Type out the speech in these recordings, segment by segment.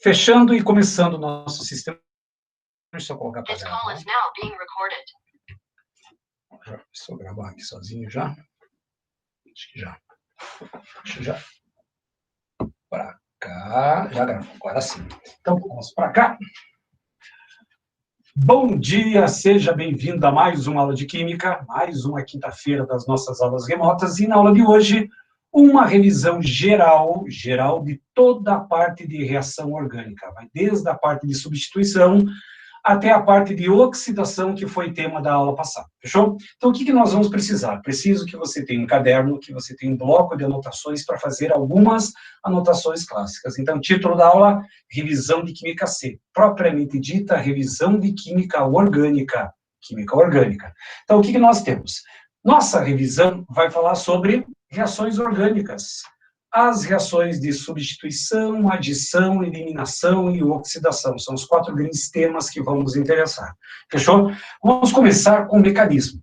Fechando e começando o nosso sistema. Deixa eu colocar para gravar. Deixa eu gravar aqui sozinho já. Acho que já. Deixa eu já. Para cá. Já gravou, agora sim. Então, vamos para cá. Bom dia, seja bem-vindo a mais uma aula de Química, mais uma quinta-feira das nossas aulas remotas, e na aula de hoje, uma revisão geral de toda a parte de reação orgânica, vai desde a parte de substituição até a parte de oxidação, que foi tema da aula passada, fechou? Então, o que nós vamos precisar? Preciso que você tenha um caderno, que você tenha um bloco de anotações para fazer algumas anotações clássicas. Então, título da aula, Revisão de Química C, propriamente dita, Revisão de Química Orgânica. Química Orgânica. Então, o que nós temos? Nossa revisão vai falar sobre reações orgânicas. As reações de substituição, adição, eliminação e oxidação. São os 4 grandes temas que vão nos interessar. Fechou? Vamos começar com o mecanismo.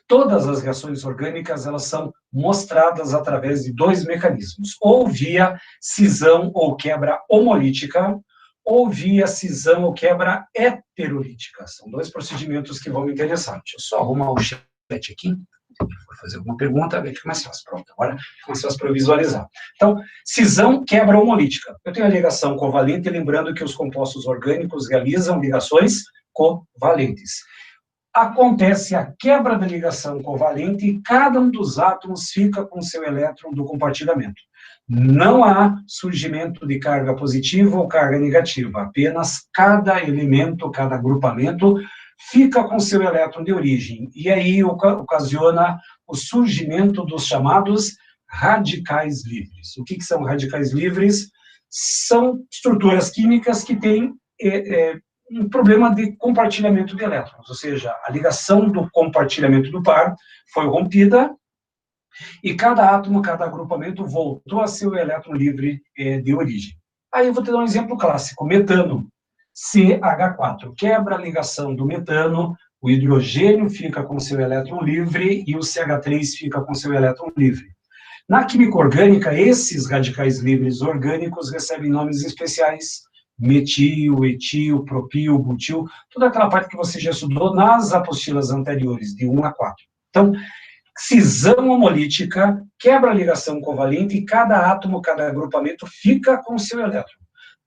Todas as reações orgânicas, elas são mostradas através de 2 mecanismos. Ou via cisão ou quebra homolítica, ou via cisão ou quebra heterolítica. São 2 procedimentos que vão me interessar. Deixa eu só arrumar o chat aqui. Vou fazer alguma pergunta, fica mais fácil. Pronto, agora fica mais fácil para visualizar. Então, cisão, quebra homolítica. Eu tenho a ligação covalente, lembrando que os compostos orgânicos realizam ligações covalentes. Acontece a quebra da ligação covalente e cada um dos átomos fica com seu elétron do compartilhamento. Não há surgimento de carga positiva ou carga negativa, apenas cada elemento, cada agrupamento fica com seu elétron de origem, e aí ocasiona o surgimento dos chamados radicais livres. O que são radicais livres? São estruturas químicas que têm um problema de compartilhamento de elétrons, ou seja, a ligação do compartilhamento do par foi rompida, e cada átomo, cada agrupamento voltou a seu elétron livre de origem. Aí eu vou te dar um exemplo clássico, metano. CH4, quebra a ligação do metano, o hidrogênio fica com seu elétron livre e o CH3 fica com seu elétron livre. Na química orgânica, esses radicais livres orgânicos recebem nomes especiais, metil, etil, propil, butil, toda aquela parte que você já estudou nas apostilas anteriores, de 1 a 4. Então, cisão homolítica, quebra a ligação covalente e cada átomo, cada agrupamento fica com seu elétron.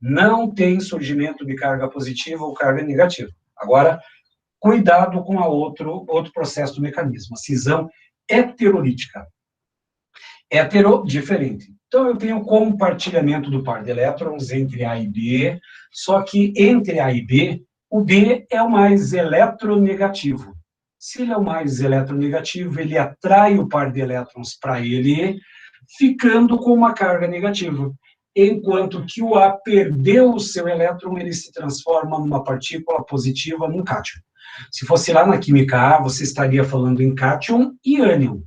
Não tem surgimento de carga positiva ou carga negativa. Agora, cuidado com a outro processo do mecanismo, a cisão heterolítica. Hetero, diferente. Então, eu tenho compartilhamento do par de elétrons entre A e B, só que entre A e B, o B é o mais eletronegativo. Se ele é o mais eletronegativo, ele atrai o par de elétrons para ele, ficando com uma carga negativa. Enquanto que o A perdeu o seu elétron, ele se transforma numa partícula positiva, num cátion. Se fosse lá na química A, você estaria falando em cátion e ânion.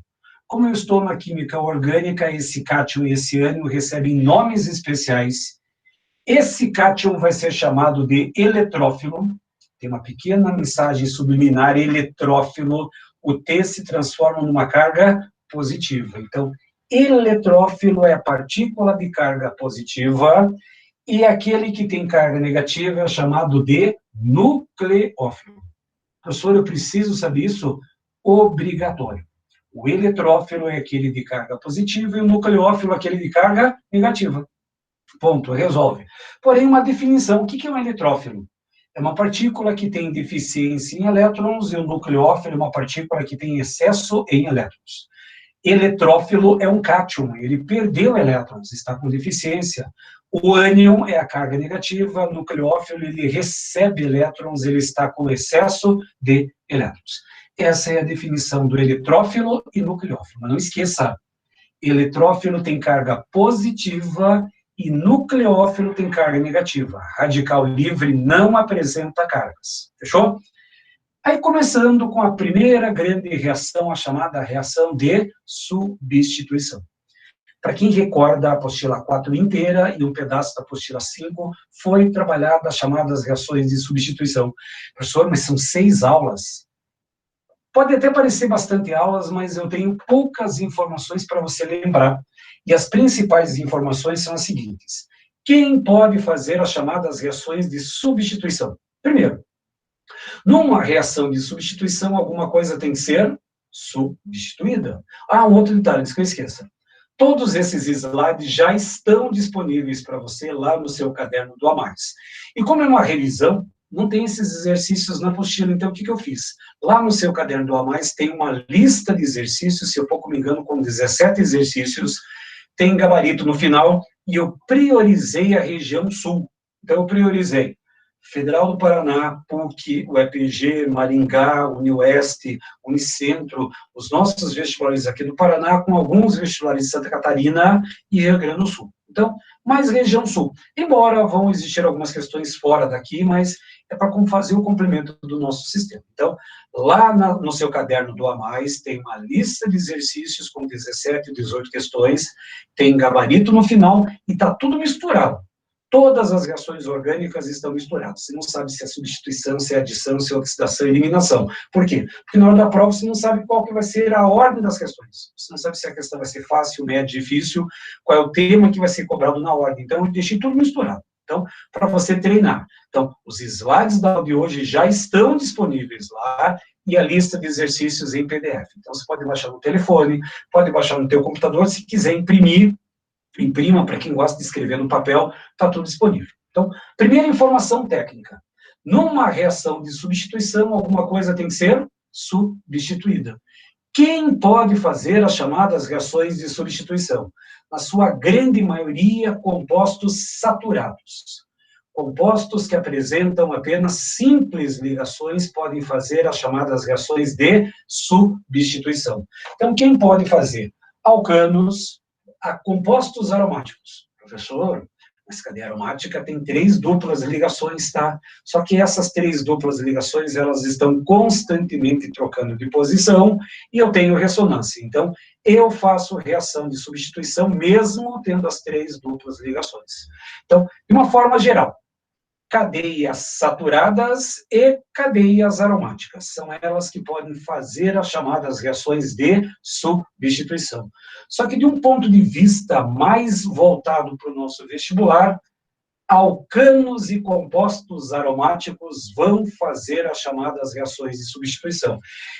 Como eu estou na química orgânica, esse cátion e esse ânion recebem nomes especiais. Esse cátion vai ser chamado de eletrófilo, tem uma pequena mensagem subliminar, eletrófilo, o T se transforma numa carga positiva. Então, eletrófilo é a partícula de carga positiva e aquele que tem carga negativa é chamado de nucleófilo. Professor, eu preciso saber isso? Obrigatório. O eletrófilo é aquele de carga positiva e o nucleófilo é aquele de carga negativa. Ponto, resolve. Porém, uma definição, o que é um eletrófilo? É uma partícula que tem deficiência em elétrons e o nucleófilo é uma partícula que tem excesso em elétrons. Eletrófilo é um cátion, ele perdeu elétrons, está com deficiência. O ânion é a carga negativa, o nucleófilo ele recebe elétrons, ele está com excesso de elétrons. Essa é a definição do eletrófilo e nucleófilo. Mas não esqueça, eletrófilo tem carga positiva e nucleófilo tem carga negativa. Radical livre não apresenta cargas. Fechou? Aí, começando com a primeira grande reação, a chamada reação de substituição. Para quem recorda, a apostila 4 inteira e um pedaço da apostila 5 foi trabalhada as chamadas reações de substituição. Professor, mas são 6 aulas. Pode até parecer bastante aulas, mas eu tenho poucas informações para você lembrar. E as principais informações são as seguintes. Quem pode fazer as chamadas reações de substituição? Primeiro, numa reação de substituição, alguma coisa tem que ser substituída. Um outro detalhe, antes que eu esqueça. Todos esses slides já estão disponíveis para você lá no seu caderno do A+. E como é uma revisão, não tem esses exercícios na apostila, então o que eu fiz? Lá no seu caderno do A+, tem uma lista de exercícios, se eu pouco me engano, com 17 exercícios, tem gabarito no final, e eu priorizei a região sul. Então, eu priorizei Federal do Paraná, PUC, UEPG, Maringá, Unioeste, Unicentro, os nossos vestibulares aqui do Paraná, com alguns vestibulares de Santa Catarina e Rio Grande do Sul. Então, mais região sul. Embora vão existir algumas questões fora daqui, mas é para fazer o complemento do nosso sistema. Então, lá no seu caderno do A+, tem uma lista de exercícios com 17, 18 questões, tem gabarito no final e está tudo misturado. Todas as reações orgânicas estão misturadas. Você não sabe se é substituição, se é adição, se é oxidação, eliminação. Por quê? Porque na hora da prova você não sabe qual que vai ser a ordem das questões. Você não sabe se a questão vai ser fácil, média, difícil, qual é o tema que vai ser cobrado na ordem. Então, eu deixei tudo misturado. Então, para você treinar. Então, os slides da aula de hoje já estão disponíveis lá e a lista de exercícios em PDF. Então, você pode baixar no telefone, pode baixar no teu computador, se quiser imprimir, imprima, para quem gosta de escrever no papel, está tudo disponível. Então, primeira informação técnica. Numa reação de substituição, alguma coisa tem que ser substituída. Quem pode fazer as chamadas reações de substituição? Na sua grande maioria, compostos saturados. Compostos que apresentam apenas simples ligações podem fazer as chamadas reações de substituição. Então, quem pode fazer? Alcanos, compostos aromáticos. Professor, mas cadeia aromática tem 3 duplas ligações, tá? Só que essas 3 duplas ligações, elas estão constantemente trocando de posição e eu tenho ressonância. Então, eu faço reação de substituição mesmo tendo as 3 duplas ligações. Então, de uma forma geral, cadeias saturadas e cadeias aromáticas. São elas que podem fazer as chamadas reações de substituição. Só que de um ponto de vista mais voltado para o nosso vestibular, alcanos e compostos aromáticos vão fazer as chamadas reações de substituição.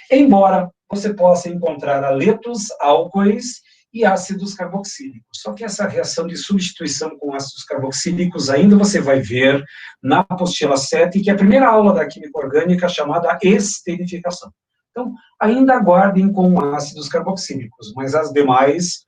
Embora você possa encontrar aletos, álcoois e ácidos carboxílicos. Só que essa reação de substituição com ácidos carboxílicos ainda você vai ver na apostila 7, que é a primeira aula da química orgânica, chamada esterificação. Então, ainda aguardem com ácidos carboxílicos, mas as demais,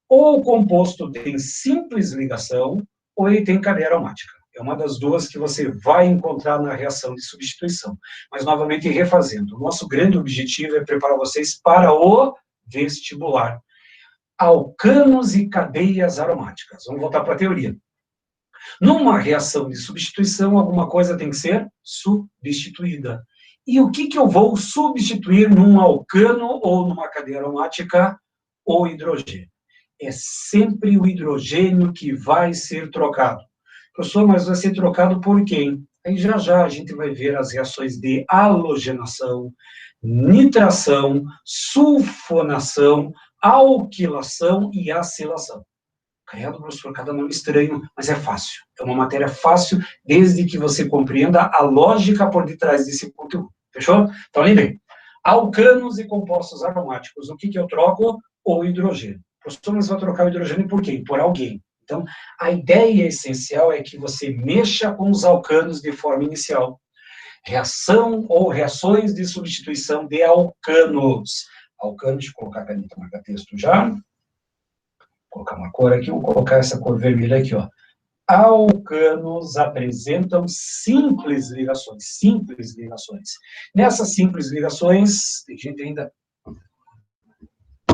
ou o composto tem simples ligação, ou ele tem cadeia aromática. É uma das duas que você vai encontrar na reação de substituição. Mas, novamente, refazendo, o nosso grande objetivo é preparar vocês para o vestibular. Alcanos e cadeias aromáticas. Vamos voltar para a teoria. Numa reação de substituição, alguma coisa tem que ser substituída. E o que eu vou substituir num alcano ou numa cadeia aromática? O hidrogênio. É sempre o hidrogênio que vai ser trocado. Professor, mas vai ser trocado por quem? Aí já a gente vai ver as reações de halogenação, nitração, sulfonação, alquilação e acilação. Credo, professor, cada nome estranho, mas é fácil. É uma matéria fácil, desde que você compreenda a lógica por detrás desse conteúdo. Fechou? Então, lembrem. Alcanos e compostos aromáticos. O que eu troco? O hidrogênio. Professor, mas vai trocar o hidrogênio por quem? Por alguém. Então, a ideia essencial é que você mexa com os alcanos de forma inicial. Reação ou reações de substituição de alcanos. Alcano, deixa eu colocar a caneta marca-texto já. Vou colocar uma cor aqui, vou colocar essa cor vermelha aqui, ó. Alcanos apresentam simples ligações. Nessas simples ligações, tem gente ainda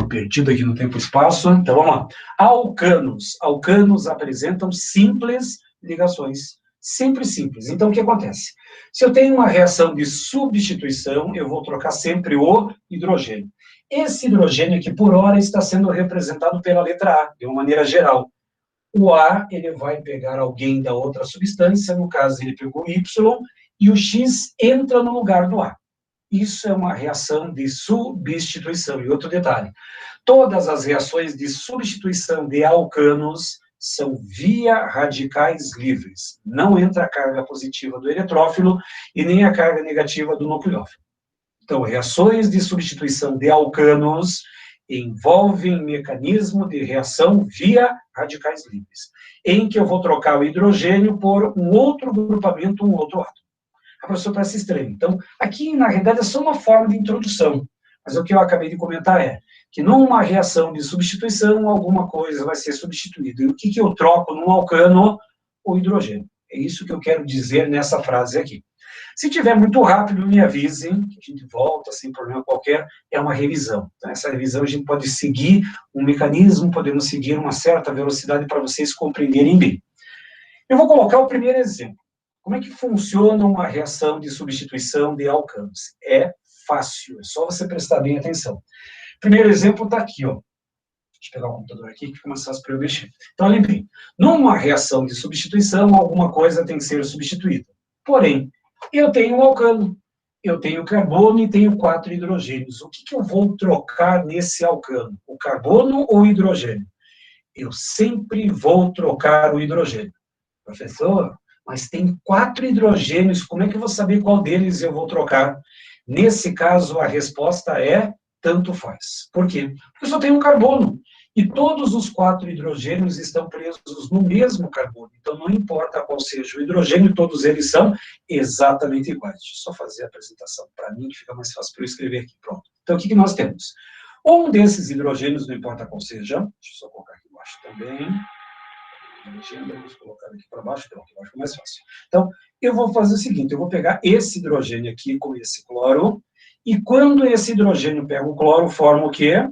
perdido aqui no tempo e espaço, então vamos lá. Alcanos apresentam simples ligações. Sempre simples. Então, o que acontece? Se eu tenho uma reação de substituição, eu vou trocar sempre o hidrogênio. Esse hidrogênio aqui, por hora, está sendo representado pela letra A, de uma maneira geral. O A, ele vai pegar alguém da outra substância, no caso, ele pegou o Y, e o X entra no lugar do A. Isso é uma reação de substituição. E outro detalhe, todas as reações de substituição de alcanos são via radicais livres. Não entra a carga positiva do eletrófilo e nem a carga negativa do nucleófilo. Então, reações de substituição de alcanos envolvem mecanismo de reação via radicais livres, em que eu vou trocar o hidrogênio por um outro grupamento, um outro átomo. A professora parece estranho. Então, aqui, na realidade, é só uma forma de introdução. Mas o que eu acabei de comentar é que numa reação de substituição, alguma coisa vai ser substituída. E o que eu troco num alcano? O hidrogênio. É isso que eu quero dizer nessa frase aqui. Se tiver muito rápido, me avisem, que a gente volta sem problema qualquer, é uma revisão. Então, essa revisão a gente pode seguir um mecanismo, podemos seguir uma certa velocidade para vocês compreenderem bem. Eu vou colocar o primeiro exemplo. Como é que funciona uma reação de substituição de alcanos? É fácil, é só você prestar bem atenção. O primeiro exemplo está aqui, ó. Deixa eu pegar o computador aqui, que fica mais fácil para eu mexer. Então, lembrem, numa reação de substituição, alguma coisa tem que ser substituída. Porém, eu tenho um alcano, eu tenho carbono e tenho 4 hidrogênios. O que eu vou trocar nesse alcano? O carbono ou o hidrogênio? Eu sempre vou trocar o hidrogênio. Professor, mas tem 4 hidrogênios, como é que eu vou saber qual deles eu vou trocar? Nesse caso, a resposta é tanto faz. Por quê? Porque eu só tenho um carbono. E todos os 4 hidrogênios estão presos no mesmo carbono. Então, não importa qual seja o hidrogênio, todos eles são exatamente iguais. Deixa eu só fazer a apresentação para mim, que fica mais fácil para eu escrever aqui. Pronto. Então, o que nós temos? Um desses hidrogênios, não importa qual seja, deixa eu só colocar aqui embaixo também. Vamos colocar aqui para baixo, pronto, eu acho mais fácil. Então, eu vou fazer o seguinte, eu vou pegar esse hidrogênio aqui com esse cloro, e quando esse hidrogênio pega o cloro, forma o quê?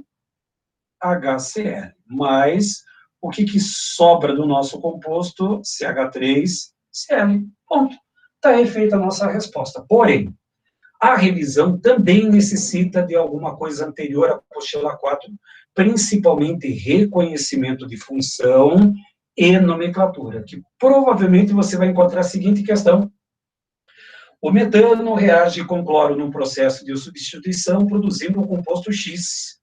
HCl. Mas, o que sobra do nosso composto? CH3Cl. Ponto. Está aí feita a nossa resposta. Porém, a revisão também necessita de alguma coisa anterior à apostila 4, principalmente reconhecimento de função e nomenclatura, que provavelmente você vai encontrar a seguinte questão. O metano reage com cloro num processo de substituição, produzindo o composto X.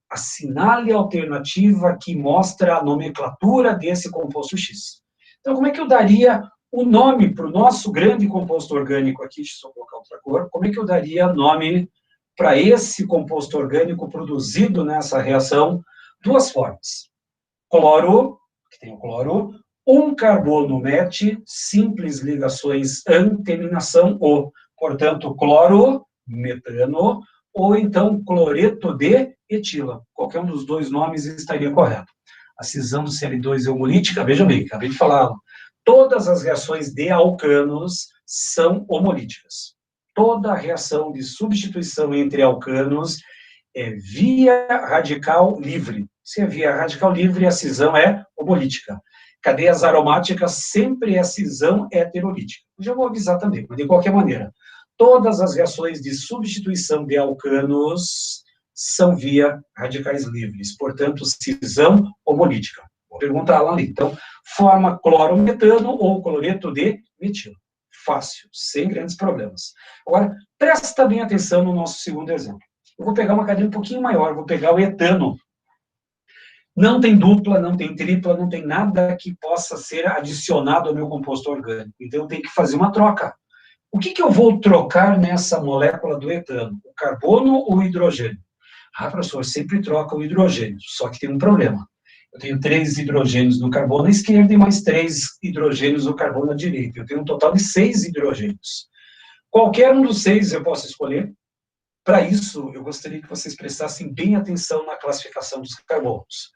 Assinale a alternativa que mostra a nomenclatura desse composto X. Então, como é que eu daria o nome para o nosso grande composto orgânico aqui? Deixa eu só colocar outra cor. Como é que eu daria nome para esse composto orgânico produzido nessa reação? Duas formas. Cloro, que tem o cloro, um carbono MET, simples ligações AN, terminação O. Portanto, cloro, metano, ou então cloreto de etila. Qualquer um dos dois nomes estaria correto. A cisão do Cl2 é homolítica, veja bem, acabei de falar, todas as reações de alcanos são homolíticas. Toda reação de substituição entre alcanos é via radical livre. Se é via radical livre, a cisão é homolítica. Cadeias aromáticas sempre é cisão heterolítica. Eu já vou avisar também, mas de qualquer maneira, todas as reações de substituição de alcanos são via radicais livres, portanto, cisão homolítica. Vou perguntar lá ali. Então, forma clorometano ou cloreto de metilo. Fácil, sem grandes problemas. Agora, presta bem atenção no nosso segundo exemplo. Eu vou pegar uma cadeia um pouquinho maior, vou pegar o etano. Não tem dupla, não tem tripla, não tem nada que possa ser adicionado ao meu composto orgânico. Então, eu tenho que fazer uma troca. O que eu vou trocar nessa molécula do etano? O carbono ou o hidrogênio? Ah, professor, sempre troca o hidrogênio, só que tem um problema. Eu tenho 3 hidrogênios no carbono à esquerda e mais 3 hidrogênios no carbono à direita. Eu tenho um total de 6 hidrogênios. Qualquer um dos 6 eu posso escolher. Para isso, eu gostaria que vocês prestassem bem atenção na classificação dos carbonos.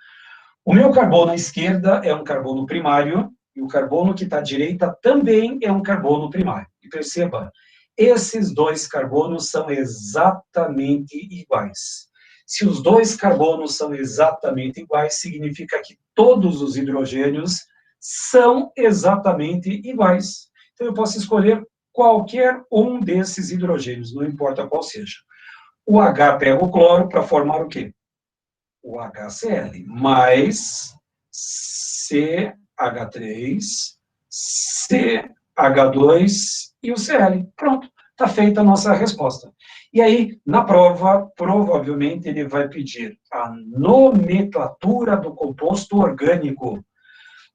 O meu carbono à esquerda é um carbono primário, e o carbono que está à direita também é um carbono primário. E perceba, esses 2 carbonos são exatamente iguais. Se os 2 carbonos são exatamente iguais, significa que todos os hidrogênios são exatamente iguais. Então, eu posso escolher qualquer um desses hidrogênios, não importa qual seja. O H pega o cloro para formar o quê? O HCl, mais CH3, CH2 e o Cl. Pronto, está feita a nossa resposta. E aí, na prova, provavelmente ele vai pedir a nomenclatura do composto orgânico.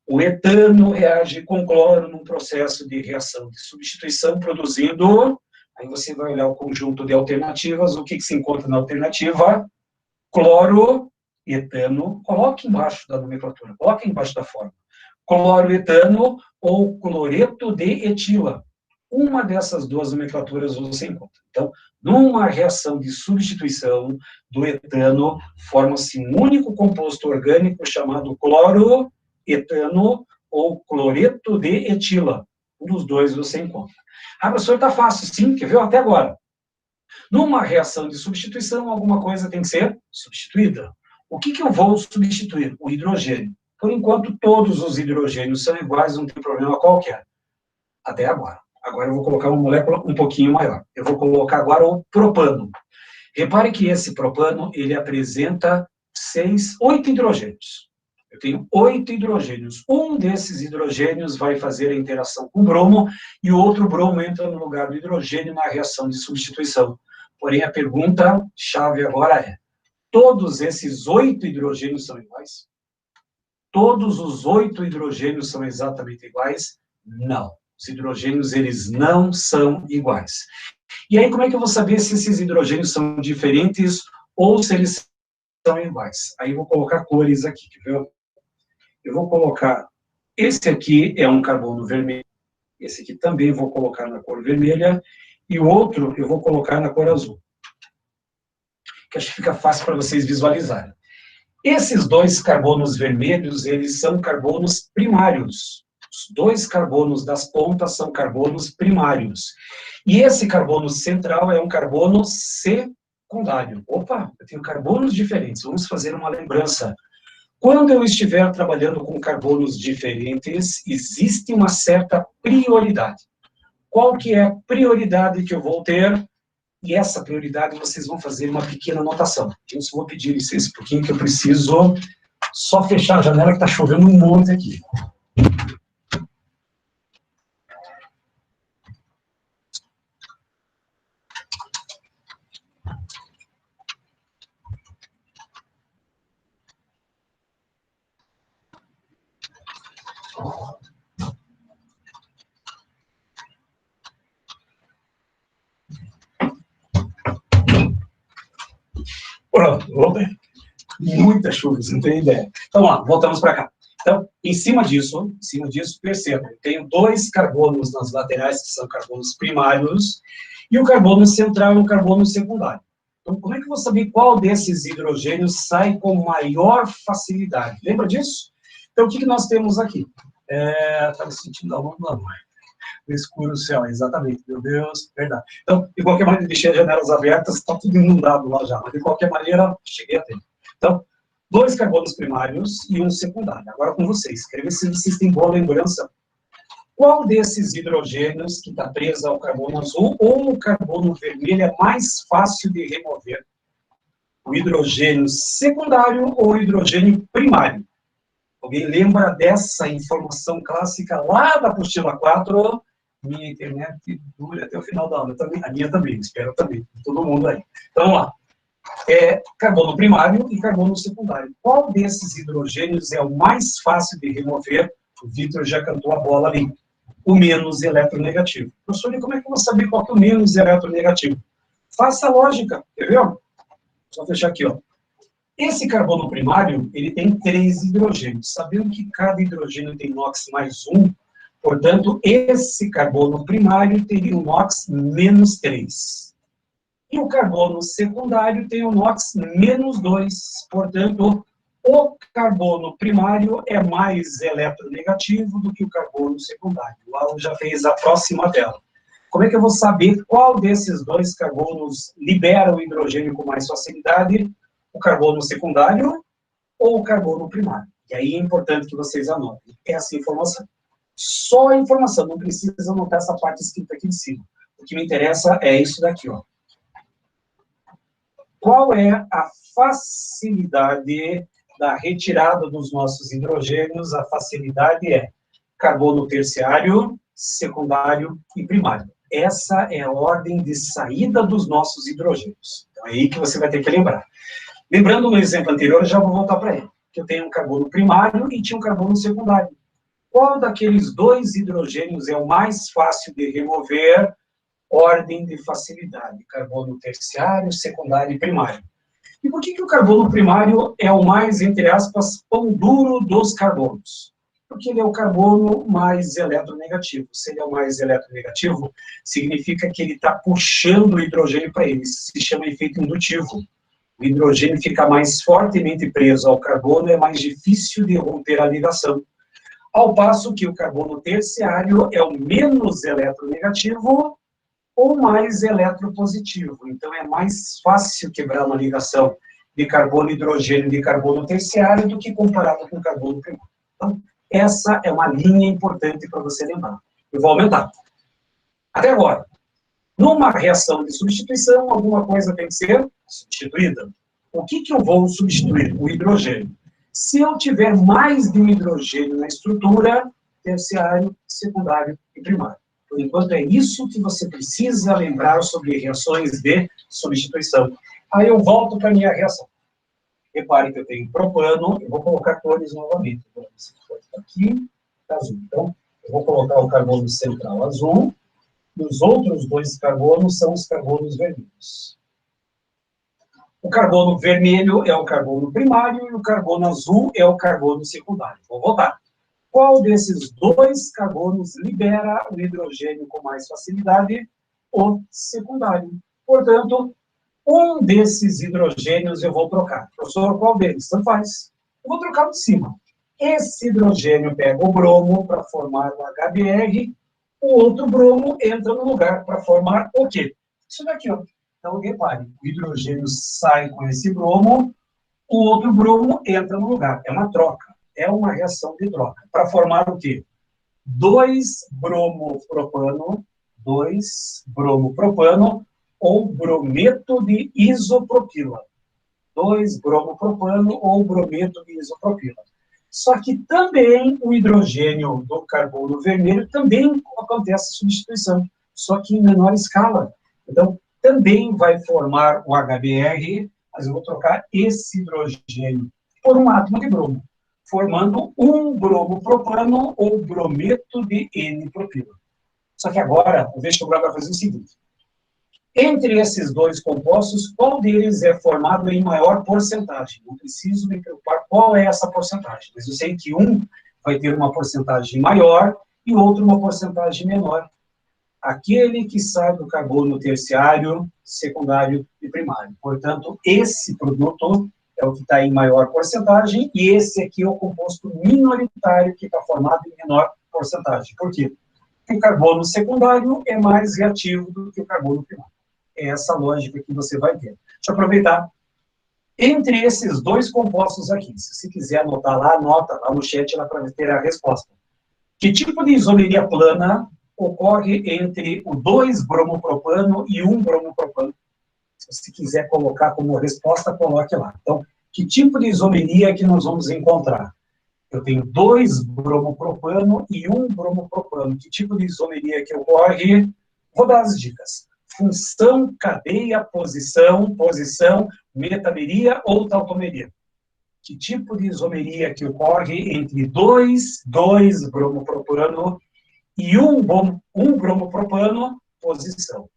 O etano reage com cloro num processo de reação de substituição, produzindo... Aí você vai olhar o conjunto de alternativas, o que se encontra na alternativa? Cloro, etano, coloque embaixo da nomenclatura, coloque embaixo da fórmula. Cloroetano ou cloreto de etila. Uma dessas duas nomenclaturas você encontra. Então, numa reação de substituição do etano, forma-se um único composto orgânico chamado cloroetano ou cloreto de etila. Um dos dois você encontra. Ah, professor, está fácil, sim, quer ver até agora. Numa reação de substituição, alguma coisa tem que ser substituída. O que eu vou substituir? O hidrogênio. Por enquanto, todos os hidrogênios são iguais, não tem problema qualquer. Até agora. Agora eu vou colocar uma molécula um pouquinho maior. Eu vou colocar agora o propano. Repare que esse propano, ele apresenta 8 hidrogênios. Eu tenho 8 hidrogênios. Um desses hidrogênios vai fazer a interação com o bromo e o outro bromo entra no lugar do hidrogênio na reação de substituição. Porém, a pergunta-chave agora é: todos esses 8 hidrogênios são iguais? Todos os 8 hidrogênios são exatamente iguais? Não. Os hidrogênios, eles não são iguais. E aí, como é que eu vou saber se esses hidrogênios são diferentes ou se eles são iguais? Aí eu vou colocar cores aqui, quer ver? Eu vou colocar, esse aqui é um carbono vermelho, esse aqui também vou colocar na cor vermelha, e o outro eu vou colocar na cor azul. Que acho que fica fácil para vocês visualizarem. Esses dois carbonos vermelhos, eles são carbonos primários. Os 2 carbonos das pontas são carbonos primários. E esse carbono central é um carbono secundário. Opa, eu tenho carbonos diferentes. Vamos fazer uma lembrança. Quando eu estiver trabalhando com carbonos diferentes, existe uma certa prioridade. Qual que é a prioridade que eu vou ter? E essa prioridade vocês vão fazer uma pequena anotação. Eu só vou pedir licença um pouquinho, que eu preciso só fechar a janela, que está chovendo um monte aqui. Pronto, muita chuva, você não tem ideia. Então, lá, voltamos para cá. Então, em cima disso, perceba, eu tenho 2 carbonos nas laterais, que são carbonos primários, e o carbono central é um carbono secundário. Então, como é que eu vou saber qual desses hidrogênios sai com maior facilidade? Lembra disso? Então, o que nós temos aqui? Estava sentindo a luz da mãe. No escuro o céu, exatamente, meu Deus, verdade. Então, de qualquer maneira, deixei as janelas abertas, está tudo inundado lá já, mas de qualquer maneira, cheguei a tempo. Então, 2 carbonos primários e um secundário. Agora com vocês, quero ver se vocês têm boa lembrança. Qual desses hidrogênios que está preso ao carbono azul ou o carbono vermelho é mais fácil de remover? O hidrogênio secundário ou o hidrogênio primário? Alguém lembra dessa informação clássica lá da apostila 4? Minha internet dura até o final da aula. Também, a minha também, espero também. Todo mundo aí. Então, vamos lá. Carbono primário e carbono secundário. Qual desses hidrogênios é o mais fácil de remover? O Vitor já cantou a bola ali. O menos eletronegativo. Professor, e como é que eu vou saber qual que é o menos eletronegativo? Faça a lógica, quer ver? Só fechar aqui, ó. Esse carbono primário, ele tem 3 hidrogênios. Sabendo que cada hidrogênio tem NOx mais 1, portanto, esse carbono primário teria um NOx menos 3. E o carbono secundário tem um NOx menos 2. Portanto, o carbono primário é mais eletronegativo do que o carbono secundário. O Alan já fez a próxima tela. Como é que eu vou saber qual desses 2 carbonos libera o hidrogênio com mais facilidade? O carbono secundário ou o carbono primário? E aí é importante que vocês anotem essa informação. Só a informação, não precisa anotar essa parte escrita aqui em cima. O que me interessa é isso daqui, ó. Qual é a facilidade da retirada dos nossos hidrogênios? A facilidade é carbono terciário, secundário e primário. Essa é a ordem de saída dos nossos hidrogênios. Então é aí que você vai ter que lembrar. Lembrando no exemplo anterior, eu já vou voltar para ele. Que eu tenho um carbono primário e tinha um carbono secundário. Qual daqueles dois hidrogênios é o mais fácil de remover? Ordem de facilidade, carbono terciário, secundário e primário. E por que o carbono primário é o mais, entre aspas, pão duro dos carbonos? Porque ele é o carbono mais eletronegativo. Se ele é o mais eletronegativo, significa que ele está puxando o hidrogênio para ele. Isso se chama efeito indutivo. O hidrogênio fica mais fortemente preso ao carbono, é mais difícil de romper a ligação. Ao passo que o carbono terciário é o menos eletronegativo ou mais eletropositivo. Então, é mais fácil quebrar uma ligação de carbono, hidrogênio, de carbono terciário do que comparado com carbono primário. Então, essa é uma linha importante para você lembrar. Eu vou aumentar. Até agora, numa reação de substituição, alguma coisa tem que ser substituída. O que eu vou substituir? O hidrogênio. Se eu tiver mais de um hidrogênio na estrutura, terciário, secundário e primário. Por enquanto, é isso que você precisa lembrar sobre reações de substituição. Aí eu volto para a minha reação. Repare que eu tenho propano, eu vou colocar cores novamente. Aqui, azul. Então, eu vou colocar o carbono central azul, e os outros dois carbonos são os carbonos vermelhos. O carbono vermelho é o carbono primário e o carbono azul é o carbono secundário. Vou voltar. Qual desses dois carbonos libera o hidrogênio com mais facilidade? O secundário. Portanto, um desses hidrogênios eu vou trocar. Professor, qual deles? Tanto faz. Eu vou trocar o de cima. Esse hidrogênio pega o bromo para formar o HBr, o outro bromo entra no lugar para formar o quê? Isso daqui, ó. Então, repare, o hidrogênio sai com esse bromo, o outro bromo entra no lugar. É uma troca. É uma reação de troca. Para formar o quê? 2-bromopropano ou brometo de isopropila. 2-bromopropano ou brometo de isopropila. Só que também o hidrogênio do carbono vermelho também acontece substituição, só que em menor escala. Então, também vai formar o HBr, mas eu vou trocar esse hidrogênio por um átomo de bromo, formando um bromopropano ou brometo de N-propila. Só que agora, o vestibular vai fazer o seguinte. Entre esses dois compostos, qual deles é formado em maior porcentagem? Não preciso me preocupar qual é essa porcentagem, mas eu sei que um vai ter uma porcentagem maior e outro uma porcentagem menor. Aquele que sai do carbono terciário, secundário e primário. Portanto, esse produto é o que está em maior porcentagem e esse aqui é o composto minoritário que está formado em menor porcentagem. Por quê? Porque o carbono secundário é mais reativo do que o carbono primário. É essa lógica que você vai ter. Deixa eu aproveitar. Entre esses dois compostos aqui, se você quiser anotar lá, anota lá no chat para ter a resposta. Que tipo de isomeria plana ocorre entre o 2-bromopropano e 1-bromopropano? Se você quiser colocar como resposta, coloque lá. Então, que tipo de isomeria que nós vamos encontrar? Eu tenho 2-bromopropano e 1-bromopropano. Que tipo de isomeria que ocorre? Vou dar as dicas. Função, cadeia, posição, metameria ou tautomeria. Que tipo de isomeria que ocorre entre 2-bromopropano e 1-bromopropano? Posição.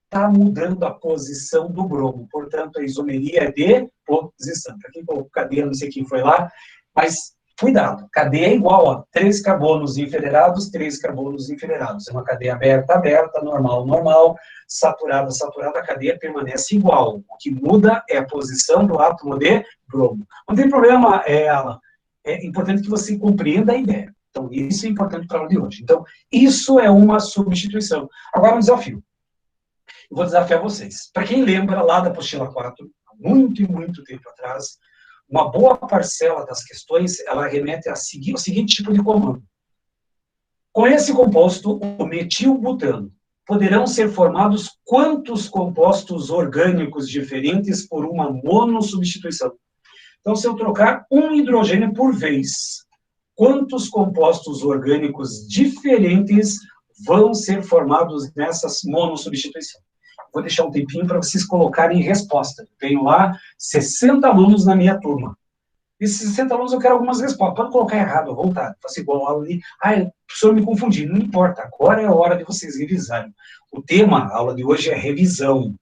Está mudando a posição do bromo, portanto, a isomeria é de posição. Para quem colocou cadeia, não sei quem foi lá, mas cuidado, cadeia é igual a 3 carbonos enfileirados, 3 carbonos enfileirados. É uma cadeia aberta, aberta, normal, normal, saturada, saturada, a cadeia permanece igual. O que muda é a posição do átomo de bromo. Não tem problema, Alan. É importante que você compreenda a ideia. Então, isso é importante para a aula de hoje. Então, isso é uma substituição. Agora, um desafio. Eu vou desafiar vocês. Para quem lembra lá da apostila 4, há muito e muito tempo atrás, uma boa parcela das questões, ela remete ao seguinte tipo de comando. Com esse composto, o metilbutano, poderão ser formados quantos compostos orgânicos diferentes por uma monossubstituição? Então, se eu trocar um hidrogênio por vez, quantos compostos orgânicos diferentes vão ser formados nessas monossubstituições? Vou deixar um tempinho para vocês colocarem resposta. Eu tenho lá 60 alunos na minha turma. Desses 60 alunos eu quero algumas respostas. Pode colocar errado, à vontade. Faça igual a aula ali. Professor, me confundi. Não importa, agora é a hora de vocês revisarem. O tema, a aula de hoje é revisão.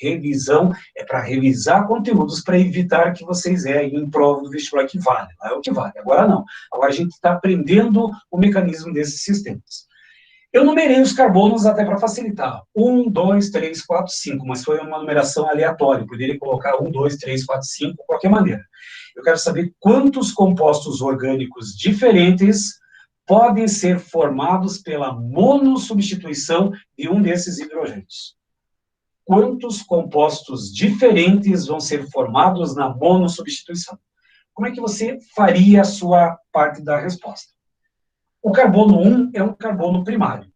Revisão é para revisar conteúdos para evitar que vocês errem em prova do vestibular que vale. Lá é o que vale. Agora não. Agora a gente está aprendendo o mecanismo desses sistemas. Eu numerei os carbonos até para facilitar. 1, 2, 3, 4, 5, mas foi uma numeração aleatória. Eu poderia colocar 1, 2, 3, 4, 5, de qualquer maneira. Eu quero saber quantos compostos orgânicos diferentes podem ser formados pela monossubstituição de um desses hidrogênios. Quantos compostos diferentes vão ser formados na monossubstituição? Como é que você faria a sua parte da resposta? O carbono 1 é um carbono primário.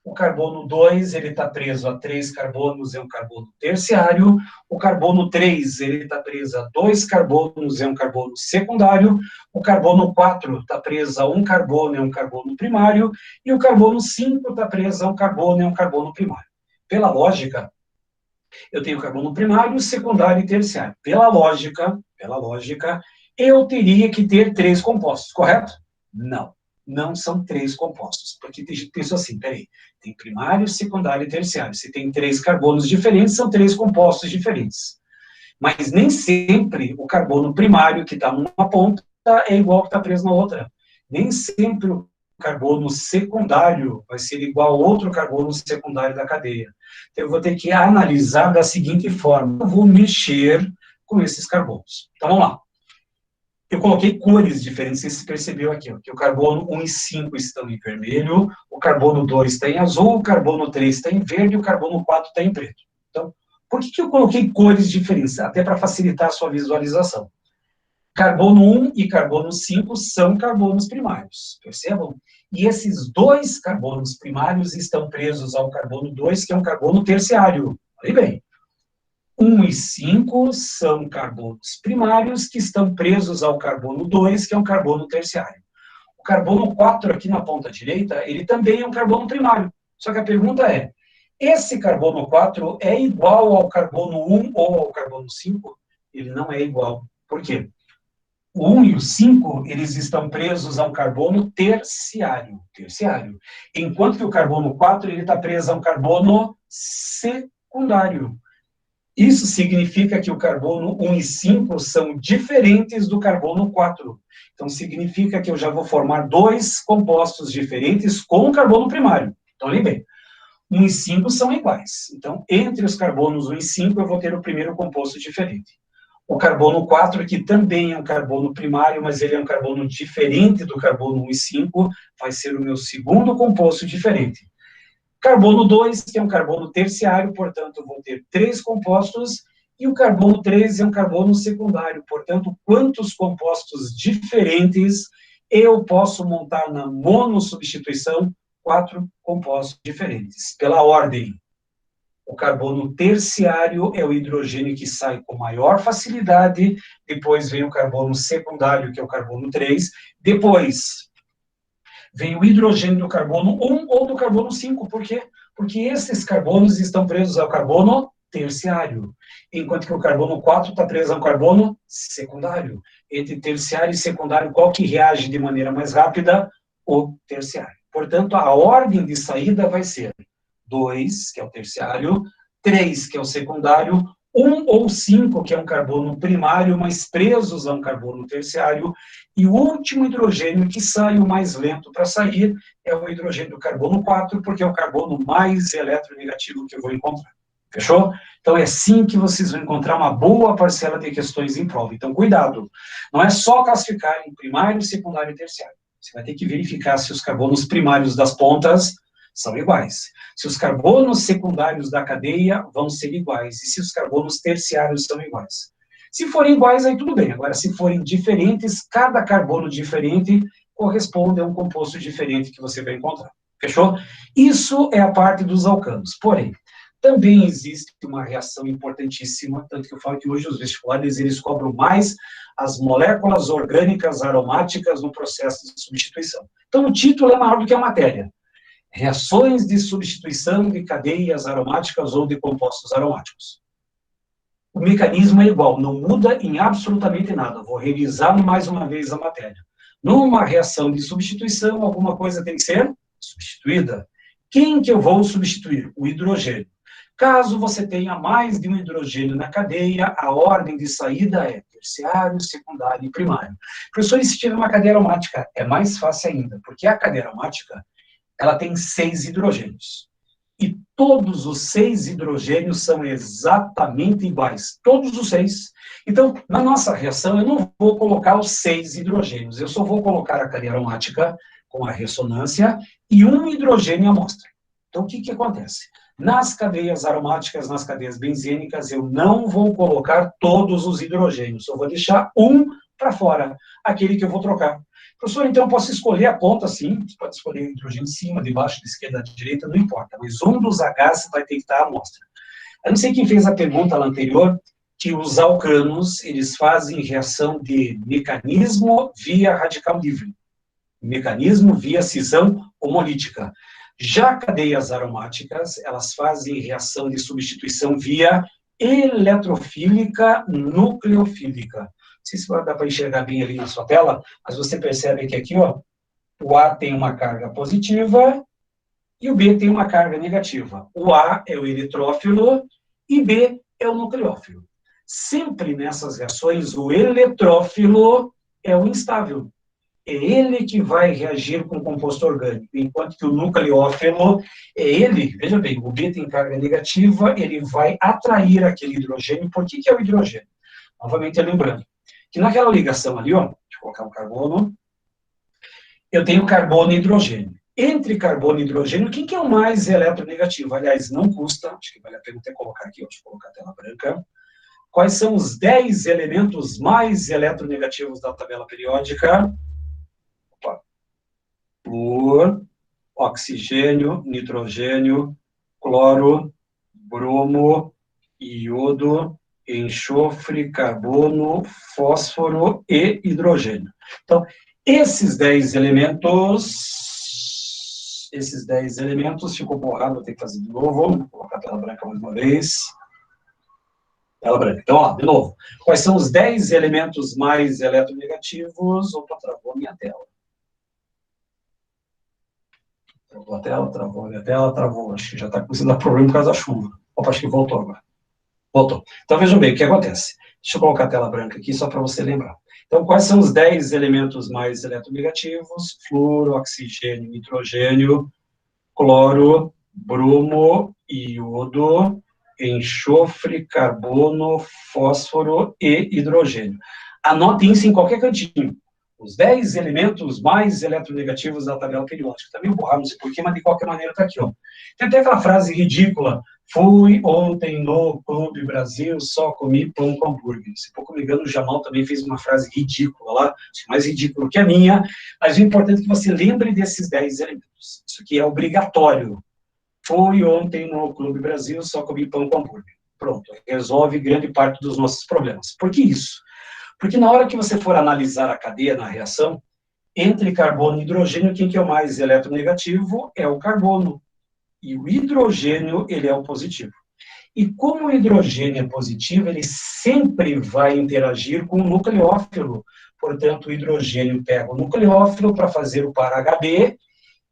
O carbono 2, ele está preso a 3 carbonos, é um carbono terciário. O carbono 3, ele está preso a 2 carbonos, é um carbono secundário. O carbono 4 está preso a 1 carbono, é um carbono primário. E o carbono 5 está preso a 1 carbono, é um carbono primário. Pela lógica, eu tenho carbono primário, secundário e terciário. Pela lógica, eu teria que ter 3 compostos, correto? Não. Não são 3 compostos, porque tem gente que pensa assim, peraí, tem primário, secundário e terciário. Se tem 3 carbonos diferentes, são 3 compostos diferentes. Mas nem sempre o carbono primário que está numa ponta é igual ao que está preso na outra. Nem sempre o carbono secundário vai ser igual ao outro carbono secundário da cadeia. Então, eu vou ter que analisar da seguinte forma, eu vou mexer com esses carbonos. Então, vamos lá. Eu coloquei cores diferentes, você percebeu aqui, ó, que o carbono 1 e 5 estão em vermelho, o carbono 2 está em azul, o carbono 3 está em verde e o carbono 4 está em preto. Então, por que eu coloquei cores diferentes? Até para facilitar a sua visualização. Carbono 1 e carbono 5 são carbonos primários, percebam? E esses 2 carbonos primários estão presos ao carbono 2, que é um carbono terciário. Olha bem. 1 e 5 são carbonos primários que estão presos ao carbono 2, que é um carbono terciário. O carbono 4 aqui na ponta direita, ele também é um carbono primário. Só que a pergunta é, esse carbono 4 é igual ao carbono 1 ou ao carbono 5? Ele não é igual. Por quê? O 1 e o 5, eles estão presos a um carbono terciário, enquanto que o carbono 4, ele está preso a um carbono secundário. Isso significa que o carbono 1 e 5 são diferentes do carbono 4. Então, significa que eu já vou formar 2 compostos diferentes com o carbono primário. Então, olhem bem. 1 e 5 são iguais. Então, entre os carbonos 1 e 5, eu vou ter o primeiro composto diferente. O carbono 4, que também é um carbono primário, mas ele é um carbono diferente do carbono 1 e 5, vai ser o meu segundo composto diferente. Carbono 2, que é um carbono terciário, portanto, eu vou ter 3 compostos, e o carbono 3 é um carbono secundário, portanto, quantos compostos diferentes eu posso montar na monossubstituição? 4 compostos diferentes, pela ordem. O carbono terciário é o hidrogênio que sai com maior facilidade, depois vem o carbono secundário, que é o carbono 3, depois vem o hidrogênio do carbono 1 ou do carbono 5. Por quê? Porque esses carbonos estão presos ao carbono terciário, enquanto que o carbono 4 está preso ao carbono secundário. Entre terciário e secundário, qual que reage de maneira mais rápida? O terciário. Portanto, a ordem de saída vai ser 2, que é o terciário, 3, que é o secundário, 1 ou 5, que é um carbono primário, mas presos a um carbono terciário, e o último hidrogênio que sai, o mais lento para sair, é o hidrogênio do carbono 4, porque é o carbono mais eletronegativo que eu vou encontrar. Fechou? Então é assim que vocês vão encontrar uma boa parcela de questões em prova. Então, cuidado. Não é só classificar em primário, secundário e terciário. Você vai ter que verificar se os carbonos primários das pontas são iguais. Se os carbonos secundários da cadeia vão ser iguais, e se os carbonos terciários são iguais. Se forem iguais, aí tudo bem. Agora, se forem diferentes, cada carbono diferente corresponde a um composto diferente que você vai encontrar. Fechou? Isso é a parte dos alcanos. Porém, também existe uma reação importantíssima, tanto que eu falo que hoje os vestibulares, eles cobram mais as moléculas orgânicas aromáticas no processo de substituição. Então, o título é maior do que a matéria. Reações de substituição de cadeias aromáticas ou de compostos aromáticos. o mecanismo é igual, não muda em absolutamente nada. Vou revisar mais uma vez a matéria. Numa reação de substituição, alguma coisa tem que ser substituída. Quem que eu vou substituir? O hidrogênio. Caso você tenha mais de um hidrogênio na cadeia, a ordem de saída é terciário, secundário e primário. Professor, e se tiver uma cadeia aromática? É mais fácil ainda, porque a cadeia aromática, ela tem 6 hidrogênios. E todos os 6 hidrogênios são exatamente iguais. Todos os 6. Então, na nossa reação, eu não vou colocar os 6 hidrogênios. Eu só vou colocar a cadeia aromática com a ressonância e um hidrogênio à amostra. Então, o que acontece? Nas cadeias aromáticas, nas cadeias benzênicas, eu não vou colocar todos os hidrogênios. Eu vou deixar um para fora, aquele que eu vou trocar. Professor, então eu posso escolher a ponta, sim, você pode escolher o hidrogênio de cima, de baixo, de esquerda, de direita, não importa, mas um dos Hs vai ter que estar à amostra. Eu não sei quem fez a pergunta lá anterior, que os alcanos, eles fazem reação de mecanismo via radical livre, mecanismo via cisão homolítica. Já cadeias aromáticas, elas fazem reação de substituição via eletrofílica nucleofílica. Não sei se vai dar para enxergar bem ali na sua tela, mas você percebe que aqui, ó, o A tem uma carga positiva e o B tem uma carga negativa. O A é o eletrófilo e B é o nucleófilo. Sempre nessas reações, o eletrófilo é o instável. É ele que vai reagir com o composto orgânico, enquanto que o nucleófilo é ele, veja bem, o B tem carga negativa, ele vai atrair aquele hidrogênio. Por que é o hidrogênio? Novamente lembrando, que naquela ligação ali, ó, deixa eu colocar um carbono, eu tenho carbono e hidrogênio. Entre carbono e hidrogênio, quem que é o mais eletronegativo? Aliás, não custa, acho que vale a pena até colocar aqui, ó, deixa eu colocar a tela branca. Quais são os 10 elementos mais eletronegativos da tabela periódica? Flúor, oxigênio, nitrogênio, cloro, bromo, iodo, enxofre, carbono, fósforo e hidrogênio. Então, esses 10 elementos, ficou borrado, vou ter que fazer de novo, vou colocar a tela branca mais uma vez. Tela branca. Então, ó, de novo, quais são os 10 elementos mais eletronegativos? Opa, travou a minha tela. Travou a tela, travou a minha tela, travou. Acho que já está começando a dar problema por causa da chuva. Opa, acho que voltou agora. Voltou. Então, vejam bem, o que acontece? Deixa eu colocar a tela branca aqui, só para você lembrar. Então, quais são os 10 elementos mais eletronegativos? Flúor, oxigênio, nitrogênio, cloro, bromo, iodo, enxofre, carbono, fósforo e hidrogênio. Anotem isso em qualquer cantinho. Os 10 elementos mais eletronegativos da tabela periódica. Também vou borrar, não sei porquê, mas de qualquer maneira está aqui, ó. Tem até aquela frase ridícula: fui ontem no Clube Brasil, só comi pão com hambúrguer. Se pouco me engano, o Jamal também fez uma frase ridícula lá, mais ridícula que a minha, mas o importante é que você lembre desses 10 elementos. Isso aqui é obrigatório. Fui ontem no Clube Brasil, só comi pão com hambúrguer. Pronto, resolve grande parte dos nossos problemas. Por que isso? Porque na hora que você for analisar a cadeia na reação, entre carbono e hidrogênio, quem que é o mais eletronegativo é o carbono. E o hidrogênio, ele é o positivo. E como o hidrogênio é positivo, ele sempre vai interagir com o nucleófilo. Portanto, o hidrogênio pega o nucleófilo para fazer o par HB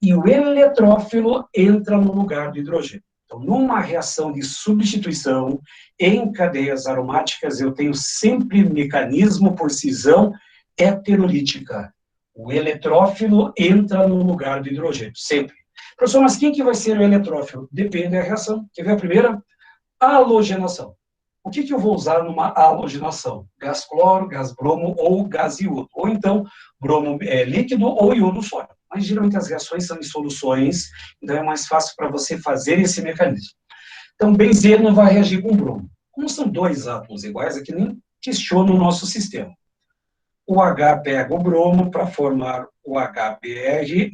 e o eletrófilo entra no lugar do hidrogênio. Então, numa reação de substituição em cadeias aromáticas, eu tenho sempre mecanismo por cisão heterolítica. O eletrófilo entra no lugar do hidrogênio, sempre. Professor, mas quem que vai ser o eletrófilo? Depende da reação. Quer ver a primeira? Halogenação. O que eu vou usar numa halogenação? Gás cloro, gás bromo ou gás iodo. Ou então, bromo líquido ou iodo sólido. Mas geralmente as reações são em soluções, então é mais fácil para você fazer esse mecanismo. Então, benzeno vai reagir com bromo. Como são dois átomos iguais, aqui nem questiona o nosso sistema. O H pega o bromo para formar o HBr+.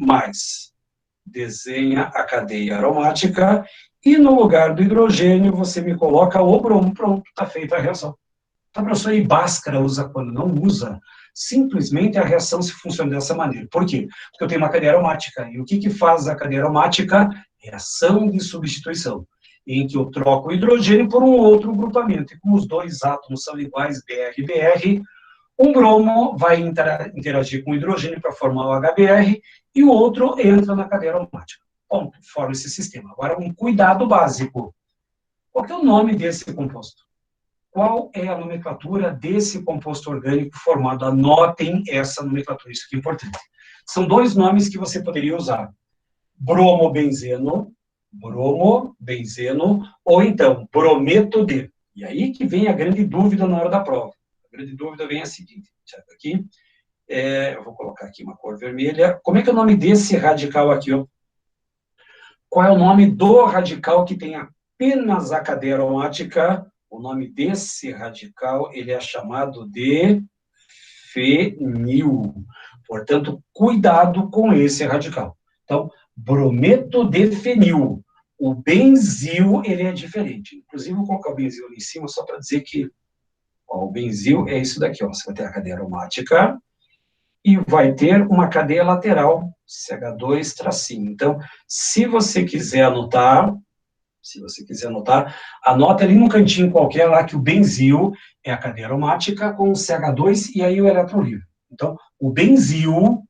Desenha a cadeia aromática e no lugar do hidrogênio você me coloca o bromo. Pronto, está feita a reação. Então, professor, e Bhaskara usa quando não usa? Simplesmente a reação se funciona dessa maneira. Por quê? Porque eu tenho uma cadeia aromática. E o que faz a cadeia aromática? Reação de substituição. em que eu troco o hidrogênio por um outro grupamento. E como os dois átomos são iguais, Br, um bromo vai interagir com o hidrogênio para formar o HBr e o outro entra na cadeia aromática. Ponto, forma esse sistema. Agora, um cuidado básico. Qual é o nome desse composto? Qual é a nomenclatura desse composto orgânico formado? Anotem essa nomenclatura, isso que é importante. São dois nomes que você poderia usar. Bromobenzeno, ou então brometo de. E aí que vem a grande dúvida na hora da prova. A grande dúvida vem a seguinte, aqui, eu vou colocar aqui uma cor vermelha. Como é que é o nome desse radical aqui? Ó? Qual é o nome do radical que tem apenas a cadeia aromática? O nome desse radical, ele é chamado de fenil. Portanto, cuidado com esse radical. Então, brometo de fenil. O benzil, ele é diferente. Inclusive, vou colocar o benzil ali em cima, só para dizer que o benzil é isso daqui. Ó. Você vai ter a cadeia aromática e vai ter uma cadeia lateral, CH2 tracinho. Então, se você quiser anotar, anota ali no cantinho qualquer lá que o benzil é a cadeia aromática com o CH2 e aí o elétron livre. Então, o benzil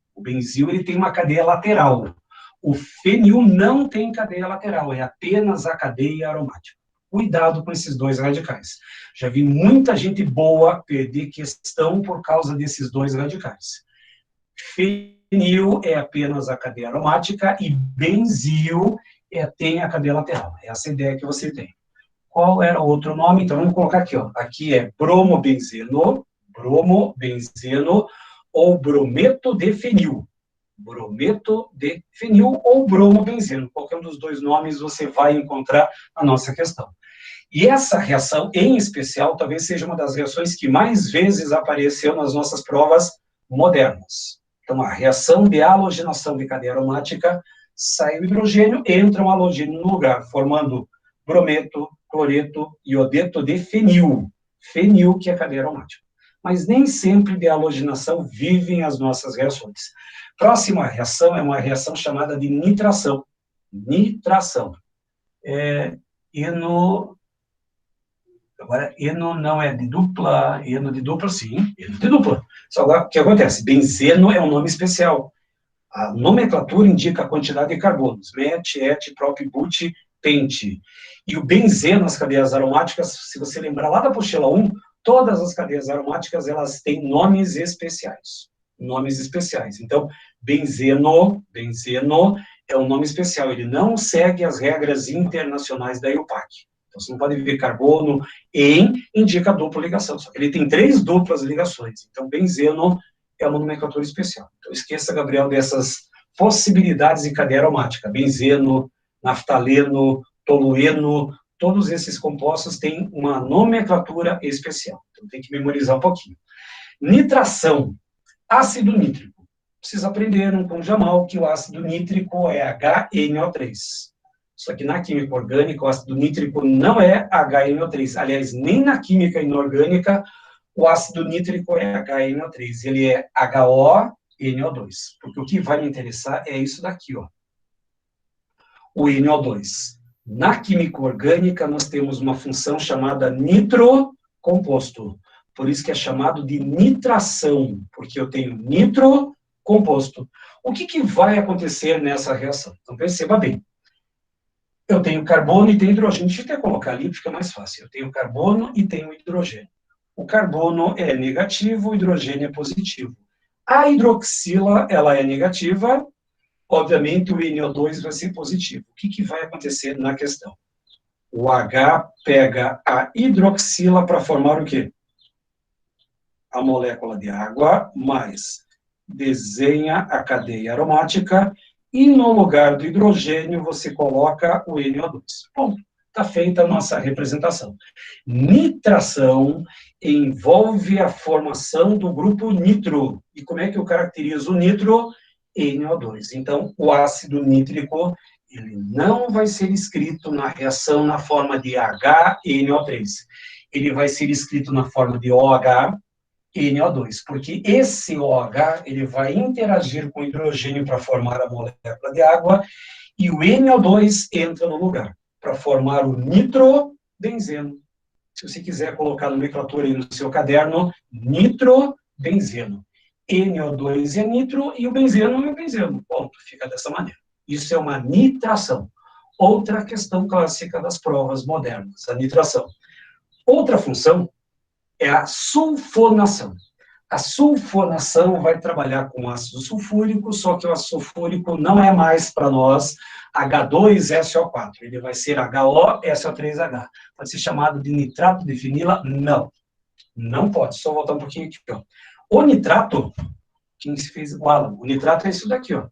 ele tem uma cadeia lateral. O fenil não tem cadeia lateral, é apenas a cadeia aromática. Cuidado com esses dois radicais. Já vi muita gente boa perder questão por causa desses dois radicais. Fenil é apenas a cadeia aromática e benzil tem a cadeia lateral. Essa é a ideia que você tem. Qual era o outro nome? Então, vamos colocar aqui. Ó. Aqui é bromobenzeno ou brometo de fenil. Brometo de fenil ou bromobenzeno. Qualquer um dos dois nomes você vai encontrar na nossa questão. E essa reação, em especial, talvez seja uma das reações que mais vezes apareceu nas nossas provas modernas. Então, a reação de halogenação de cadeia aromática, sai o hidrogênio, entra um halogênio no lugar, formando brometo, cloreto, iodeto de fenil. Fenil, que é a cadeia aromática. Mas nem sempre de halogenação vivem as nossas reações. Próxima reação é uma reação chamada de nitração. Agora, eno não é de dupla, eno de dupla, sim, eno de dupla. Só agora, o que acontece? Benzeno é um nome especial. A nomenclatura indica a quantidade de carbonos, met, et, prop, but, pente. E o benzeno, as cadeias aromáticas, se você lembrar lá da apostila 1, todas as cadeias aromáticas, elas têm nomes especiais. Então, benzeno é um nome especial, ele não segue as regras internacionais da IUPAC. Então, você não pode ver carbono indica dupla ligação, só que ele tem 3 duplas ligações. Então, benzeno é uma nomenclatura especial. Então, esqueça, Gabriel, dessas possibilidades de cadeia aromática. Benzeno, naftaleno, tolueno, todos esses compostos têm uma nomenclatura especial. Então, tem que memorizar um pouquinho. Nitração, ácido nítrico. Vocês aprenderam com o Jamal que o ácido nítrico é HNO3. Só que na química orgânica, o ácido nítrico não é HNO3. Aliás, nem na química inorgânica, o ácido nítrico é HNO3. Ele é HONO2. Porque o que vai me interessar é isso daqui, ó. O NO2. Na química orgânica, nós temos uma função chamada nitrocomposto. Por isso que é chamado de nitração, porque eu tenho nitrocomposto. O que vai acontecer nessa reação? Então, perceba bem. Eu tenho carbono e tenho hidrogênio. Deixa eu até colocar ali, fica mais fácil. Eu tenho carbono e tenho hidrogênio. O carbono é negativo, o hidrogênio é positivo. A hidroxila, ela é negativa, obviamente o NO2 vai ser positivo. O que vai acontecer na questão? O H pega a hidroxila para formar o quê? A molécula de água, mais desenha a cadeia aromática e no lugar do hidrogênio você coloca o NO2. Bom, está feita a nossa representação. Nitração envolve a formação do grupo nitro. E como é que eu caracterizo o nitro? NO2. Então, o ácido nítrico, ele não vai ser escrito na reação na forma de HNO3. Ele vai ser escrito na forma de OH, NO2, porque esse OH, ele vai interagir com o hidrogênio para formar a molécula de água, e o NO2 entra no lugar. para formar o nitrobenzeno. Se você quiser colocar a nomenclatura aí no seu caderno, nitrobenzeno. NO2 é nitro e o benzeno é o benzeno. Ponto, fica dessa maneira. Isso é uma nitração. Outra questão clássica das provas modernas, a nitração. Outra função é a sulfonação. A sulfonação vai trabalhar com ácido sulfúrico, só que o ácido sulfúrico não é mais para nós H2SO4, ele vai ser HOSO3H. Pode ser chamado de nitrato de fenila? Não. Não pode, só voltar um pouquinho aqui, ó. O nitrato, quem se fez igual, o nitrato é isso daqui, ó.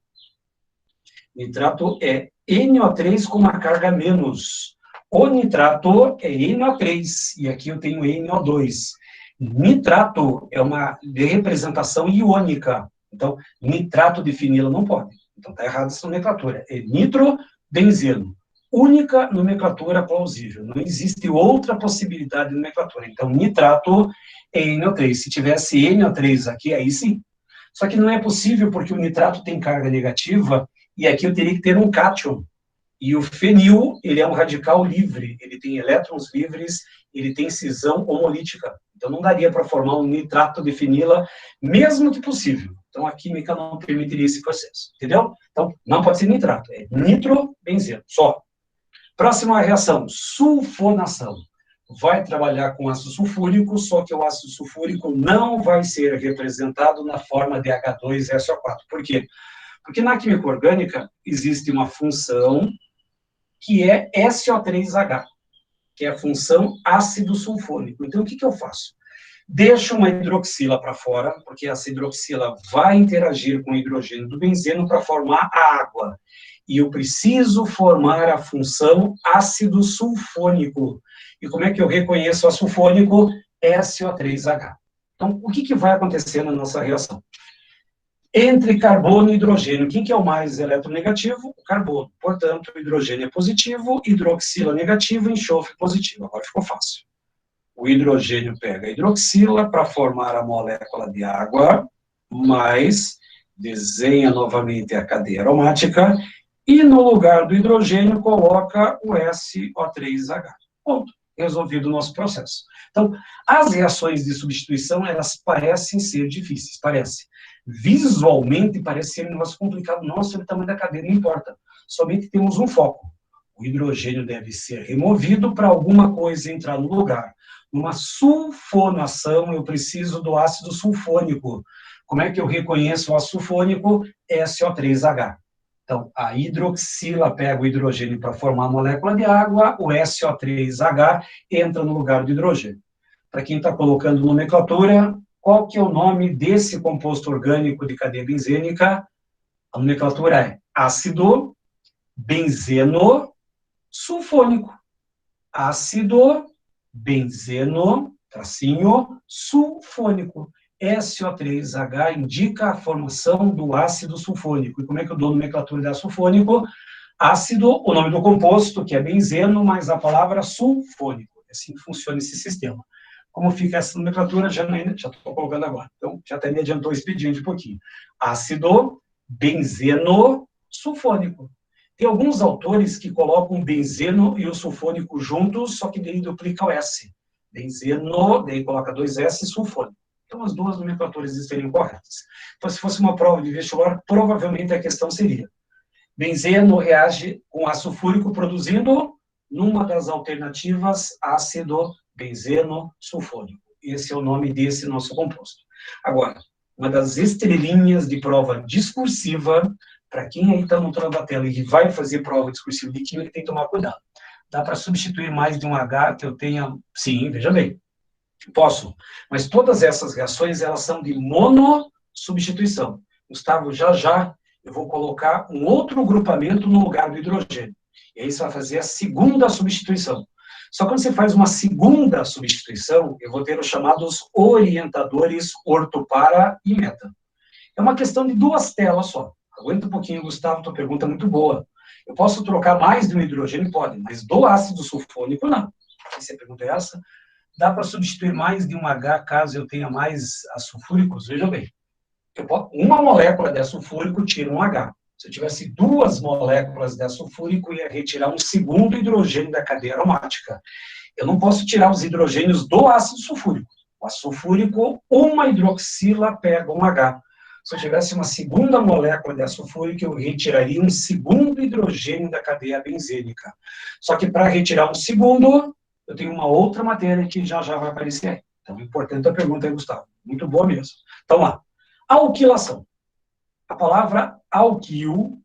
Nitrato é NO3 com uma carga menos. O nitrato é NO3, e aqui eu tenho NO2. Nitrato é uma representação iônica. Então, nitrato de fenila não pode. Então, está errado essa nomenclatura. É nitrobenzeno. Única nomenclatura plausível. Não existe outra possibilidade de nomenclatura. Então, nitrato é NO3. Se tivesse NO3 aqui, aí sim. Só que não é possível, porque o nitrato tem carga negativa, e aqui eu teria que ter um cátion. E o fenil, ele é um radical livre, ele tem elétrons livres, ele tem cisão homolítica. Então, não daria para formar um nitrato de fenila, mesmo que possível. Então, a química não permitiria esse processo, entendeu? Então, não pode ser nitrato, é nitrobenzeno, só. Próxima reação, sulfonação. Vai trabalhar com ácido sulfúrico, só que o ácido sulfúrico não vai ser representado na forma de H2SO4. Por quê? Porque na química orgânica existe uma função que é SO3H, que é a função ácido sulfônico. Então, o que eu faço? Deixo uma hidroxila para fora, porque essa hidroxila vai interagir com o hidrogênio do benzeno para formar a água. E eu preciso formar a função ácido sulfônico. E como é que eu reconheço o sulfônico? SO3H. Então, o que vai acontecer na nossa reação? Entre carbono e hidrogênio, quem que é o mais eletronegativo? O carbono. Portanto, o hidrogênio é positivo, hidroxila negativo, enxofre positivo. Agora ficou fácil. O hidrogênio pega a hidroxila para formar a molécula de água, mais desenha novamente a cadeia aromática e no lugar do hidrogênio coloca o SO3H. Ponto. Resolvido o nosso processo. Então, as reações de substituição, elas parecem ser difíceis, parece. Visualmente parece ser um negócio complicado. Nossa, o tamanho da cadeia não importa. Somente temos um foco. O hidrogênio deve ser removido para alguma coisa entrar no lugar. Numa sulfonação, eu preciso do ácido sulfônico. Como é que eu reconheço o ácido sulfônico? SO3H. Então, a hidroxila pega o hidrogênio para formar a molécula de água, o SO3H entra no lugar do hidrogênio. Para quem está colocando nomenclatura, qual que é o nome desse composto orgânico de cadeia benzênica? A nomenclatura é ácido benzeno sulfônico. Ácido benzeno, tracinho, sulfônico. SO3H indica a formação do ácido sulfônico. E como é que eu dou a nomenclatura de ácido sulfônico? Ácido, o nome do composto, que é benzeno, mais a palavra sulfônico. Assim que funciona esse sistema. Como fica essa nomenclatura, já estou colocando agora. Então, já até me adiantou o expediente um pouquinho. Ácido benzeno sulfônico. Tem alguns autores que colocam o benzeno e o sulfônico juntos, só que daí duplica o S. Benzeno, daí coloca 2 S e sulfônico. Então, as duas nomenclaturas estariam corretas. Então, se fosse uma prova de vestibular, provavelmente a questão seria: benzeno reage com ácido sulfúrico produzindo, numa das alternativas, ácido benzeno sulfônico. Esse é o nome desse nosso composto. Agora, uma das estrelinhas de prova discursiva, para quem aí está montando a tela e vai fazer prova discursiva de química, tem que tomar cuidado. Dá para substituir mais de um H que eu tenha? Sim, veja bem. Posso, mas todas essas reações, elas são de monossubstituição. Gustavo, já eu vou colocar um outro grupamento no lugar do hidrogênio. E aí você vai fazer a segunda substituição. Só que quando você faz uma segunda substituição, eu vou ter os chamados orientadores orto, para e meta. É uma questão de 2 telas só. Aguenta um pouquinho, Gustavo, tua pergunta é muito boa. Eu posso trocar mais de um hidrogênio? Pode, mas do ácido sulfônico, não. Se a pergunta é essa, dá para substituir mais de um H caso eu tenha mais sulfúricos? Veja bem. Uma molécula de sulfúrico tira um H. Se eu tivesse duas moléculas de ácido sulfúrico, eu ia retirar um segundo hidrogênio da cadeia aromática. Eu não posso tirar os hidrogênios do ácido sulfúrico. O ácido sulfúrico, uma hidroxila pega um H. Se eu tivesse uma segunda molécula de ácido sulfúrico, eu retiraria um segundo hidrogênio da cadeia benzênica. Só que para retirar um segundo, eu tenho uma outra matéria que já vai aparecer aí. Então, importante a pergunta aí, Gustavo. Muito boa mesmo. Então, lá. Alquilação. A palavra alquil,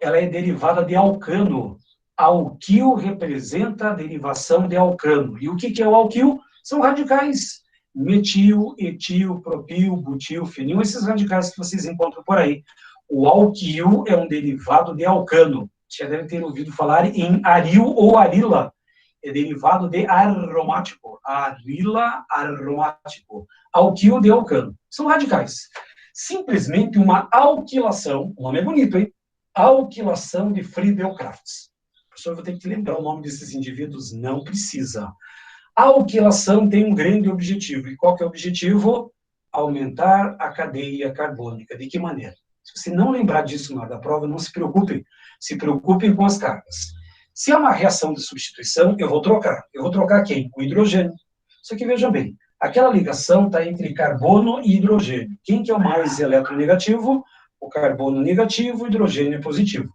ela é derivada de alcano. Alquil representa a derivação de alcano. E o que é o alquil? São radicais. Metil, etil, propil, butil, fenil, esses radicais que vocês encontram por aí. O alquil é um derivado de alcano. Você já deve ter ouvido falar em aril ou arila. É derivado de aromático. Arila, aromático. Alquil de alcano. São radicais. Simplesmente uma alquilação, o nome é bonito, hein? Alquilação de Friedel-Crafts. Professor, eu vou ter que lembrar o nome desses indivíduos? Não precisa. A alquilação tem um grande objetivo. E qual que é o objetivo? Aumentar a cadeia carbônica. De que maneira? Se você não lembrar disso na hora da prova, não se preocupem. Se preocupem com as cargas. Se é uma reação de substituição, eu vou trocar. Eu vou trocar quem? O hidrogênio. Só que vejam bem, aquela ligação está entre carbono e hidrogênio. Quem que é o mais eletronegativo? O carbono negativo, o hidrogênio é positivo.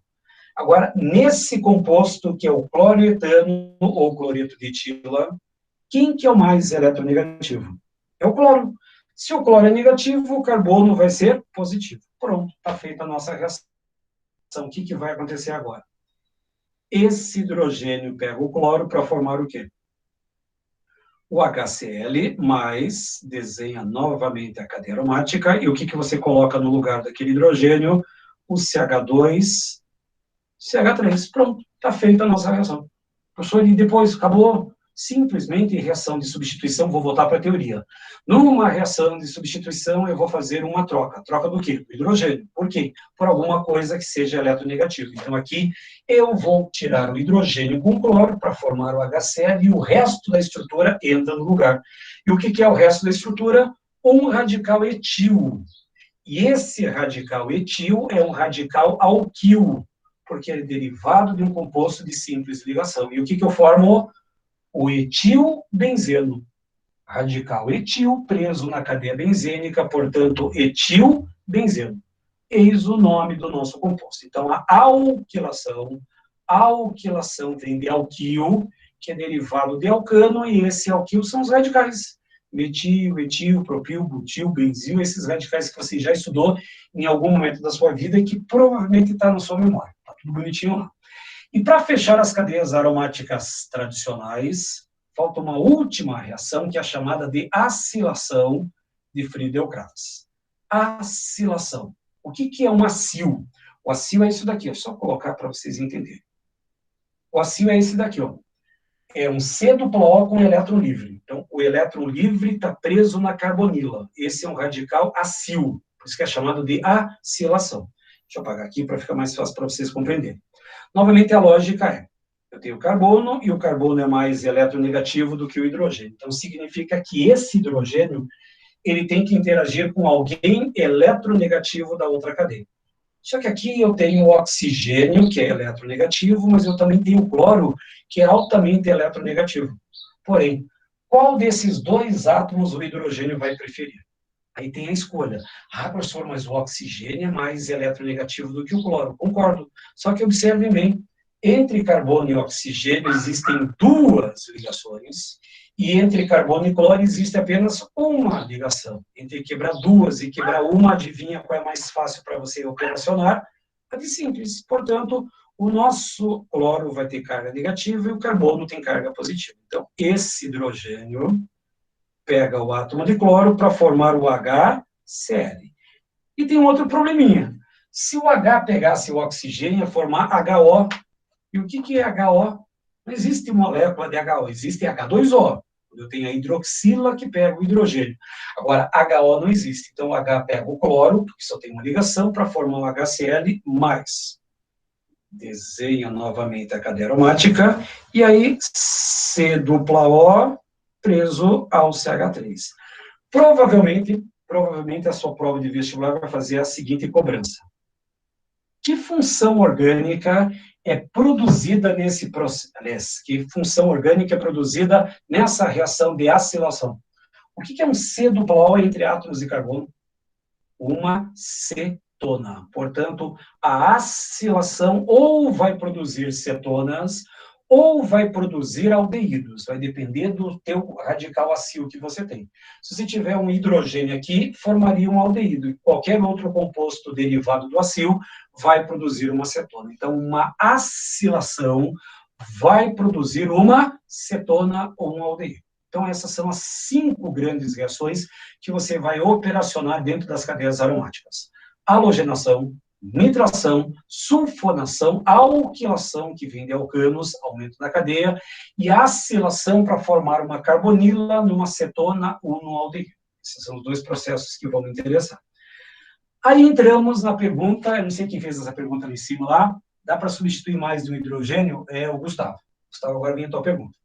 Agora, nesse composto, que é o cloroetano ou cloreto de etila, quem que é o mais eletronegativo? É o cloro. Se o cloro é negativo, o carbono vai ser positivo. Pronto, está feita a nossa reação. O que vai acontecer agora? Esse hidrogênio pega o cloro para formar o quê? O HCl, mais desenha novamente a cadeia aromática, e o que você coloca no lugar daquele hidrogênio? O CH2, CH3. Pronto, está feita a nossa reação. Professor, e depois acabou? Simplesmente reação de substituição, vou voltar para a teoria. Numa reação de substituição, eu vou fazer uma troca. Troca do quê? Do hidrogênio. Por quê? Por alguma coisa que seja eletronegativo. Então, aqui, eu vou tirar o hidrogênio com cloro para formar o HCl e o resto da estrutura entra no lugar. E o que é o resto da estrutura? Um radical etil. E esse radical etil é um radical alquil, porque ele é derivado de um composto de simples ligação. E o que eu formo? O etilbenzeno. Radical etil preso na cadeia benzênica, portanto, etilbenzeno. Eis o nome do nosso composto. Então, a alquilação vem de alquil, que é derivado de alcano, e esse alquil são os radicais. Metil, etil, propil, butil, benzil, esses radicais que você já estudou em algum momento da sua vida e que provavelmente está na sua memória. Está tudo bonitinho lá. E para fechar as cadeias aromáticas tradicionais, falta uma última reação, que é a chamada de acilação de Friedel-Crafts. Acilação. O que é um acil? O acil é isso daqui, é só colocar para vocês entenderem. O acil é esse daqui, ó. É um C duplo O com elétron livre. Então, o elétron livre está preso na carbonila. Esse é um radical acil, por isso que é chamado de acilação. Deixa eu apagar aqui para ficar mais fácil para vocês compreenderem. Novamente, a lógica é, eu tenho carbono, e o carbono é mais eletronegativo do que o hidrogênio. Então, significa que esse hidrogênio, ele tem que interagir com alguém eletronegativo da outra cadeia. Só que aqui eu tenho o oxigênio, que é eletronegativo, mas eu também tenho o cloro, que é altamente eletronegativo. Porém, qual desses dois átomos o hidrogênio vai preferir? Aí tem a escolha. Ah, professor, mas o oxigênio é mais eletronegativo do que o cloro. Concordo. Só que observem bem, entre carbono e oxigênio existem duas ligações, e entre carbono e cloro existe apenas uma ligação. Entre quebrar duas e quebrar uma, adivinha qual é mais fácil para você operacionar? A de simples. Portanto, o nosso cloro vai ter carga negativa e o carbono tem carga positiva. Então, esse hidrogênio pega o átomo de cloro para formar o HCl. E tem um outro probleminha. Se o H pegasse o oxigênio, ia formar HO. E o que é HO? Não existe molécula de HO, existe H2O. Eu tenho a hidroxila que pega o hidrogênio. Agora, HO não existe. Então, o H pega o cloro, porque só tem uma ligação, para formar o HCl+. Desenha novamente a cadeia aromática. E aí, C dupla O preso ao CH3. Provavelmente a sua prova de vestibular vai fazer a seguinte cobrança. Que função orgânica é produzida nesse processo? Que função orgânica é produzida nessa reação de acilação? O que é um C-O entre átomos de carbono? Uma cetona. Portanto, a acilação ou vai produzir cetonas ou vai produzir aldeídos. Vai depender do teu radical acil que você tem. Se você tiver um hidrogênio aqui, formaria um aldeído. Qualquer outro composto derivado do acil vai produzir uma cetona. Então, uma acilação vai produzir uma cetona ou um aldeído. Então, essas são as 5 grandes reações que você vai operacionar dentro das cadeias aromáticas. Halogenação, nitração, sulfonação, alquilação, que vem de alcanos, aumento da cadeia, e acilação para formar uma carbonila numa cetona ou num aldeído. Esses são os 2 processos que vão me interessar. Aí entramos na pergunta, eu não sei quem fez essa pergunta ali em cima lá, dá para substituir mais de um hidrogênio? É o Gustavo. Gustavo, agora vem a tua pergunta.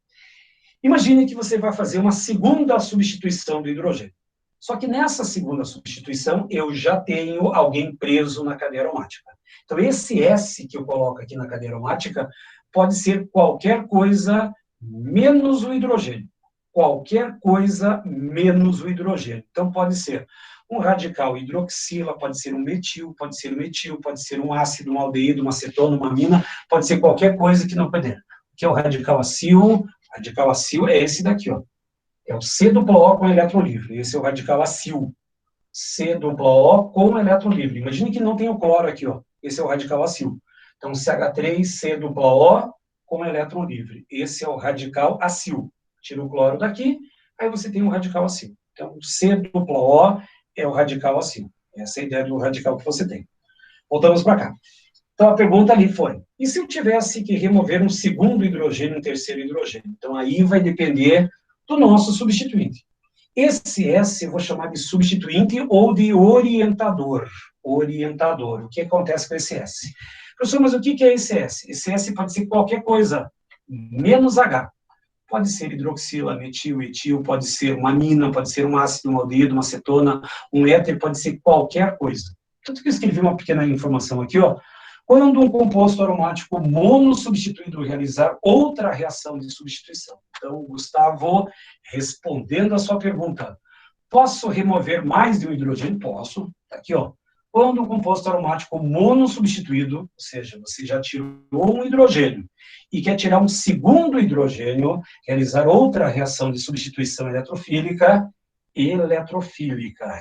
Imagine que você vai fazer uma segunda substituição do hidrogênio. Só que nessa segunda substituição, eu já tenho alguém preso na cadeia aromática. Então, esse S que eu coloco aqui na cadeia aromática pode ser qualquer coisa menos o hidrogênio. Qualquer coisa menos o hidrogênio. Então, pode ser um radical hidroxila, pode ser um metil, pode ser um metil, pode ser um ácido, um aldeído, uma cetona, uma amina, pode ser qualquer coisa que não puder. Que é o radical acil. Radical acil é esse daqui, ó. É o C-O com elétron livre. Esse é o radical acil. C-O com elétron livre. Imagine que não tem o cloro aqui, ó. Esse é o radical acil. Então, CH3, C-O com elétron livre. Esse é o radical acil. Tira o cloro daqui, aí você tem um radical acil. Então, C-O é o radical acil. Essa é a ideia do radical que você tem. Voltamos para cá. Então, a pergunta ali foi, e se eu tivesse que remover um segundo hidrogênio, um terceiro hidrogênio? Então, aí vai depender do nosso substituinte. Esse S eu vou chamar de substituinte ou de orientador. Orientador. O que acontece com esse S? Professor, mas o que é esse S? Esse S pode ser qualquer coisa, menos H. Pode ser hidroxila, metil, etil, pode ser uma amina, pode ser um ácido, um aldeído, uma cetona, um éter, pode ser qualquer coisa. Tanto que eu escrevi uma pequena informação aqui, ó. Quando um composto aromático monossubstituído realizar outra reação de substituição. Então, Gustavo, respondendo a sua pergunta, posso remover mais de um hidrogênio? Posso. Tá aqui, ó. Quando um composto aromático monossubstituído, ou seja, você já tirou um hidrogênio e quer tirar um segundo hidrogênio, realizar outra reação de substituição eletrofílica,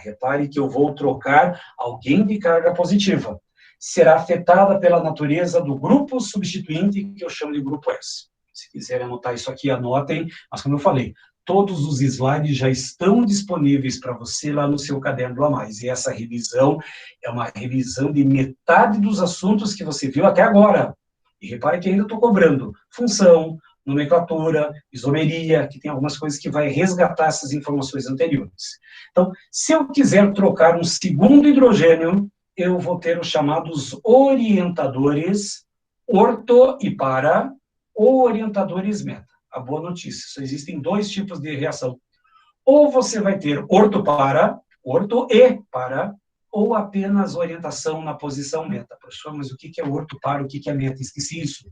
repare que eu vou trocar alguém de carga positiva. Será afetada pela natureza do grupo substituinte, que eu chamo de grupo S. Se quiserem anotar isso aqui, anotem, mas como eu falei, todos os slides já estão disponíveis para você lá no seu caderno a mais, e essa revisão é uma revisão de metade dos assuntos que você viu até agora. E repare que ainda estou cobrando função, nomenclatura, isomeria, que tem algumas coisas que vai resgatar essas informações anteriores. Então, se eu quiser trocar um segundo hidrogênio, eu vou ter os chamados orientadores orto e para, ou orientadores meta. A boa notícia, só existem 2 tipos de reação. Ou você vai ter orto e para, ou apenas orientação na posição meta. Professor, mas o que é orto para, o que é meta? Esqueci isso.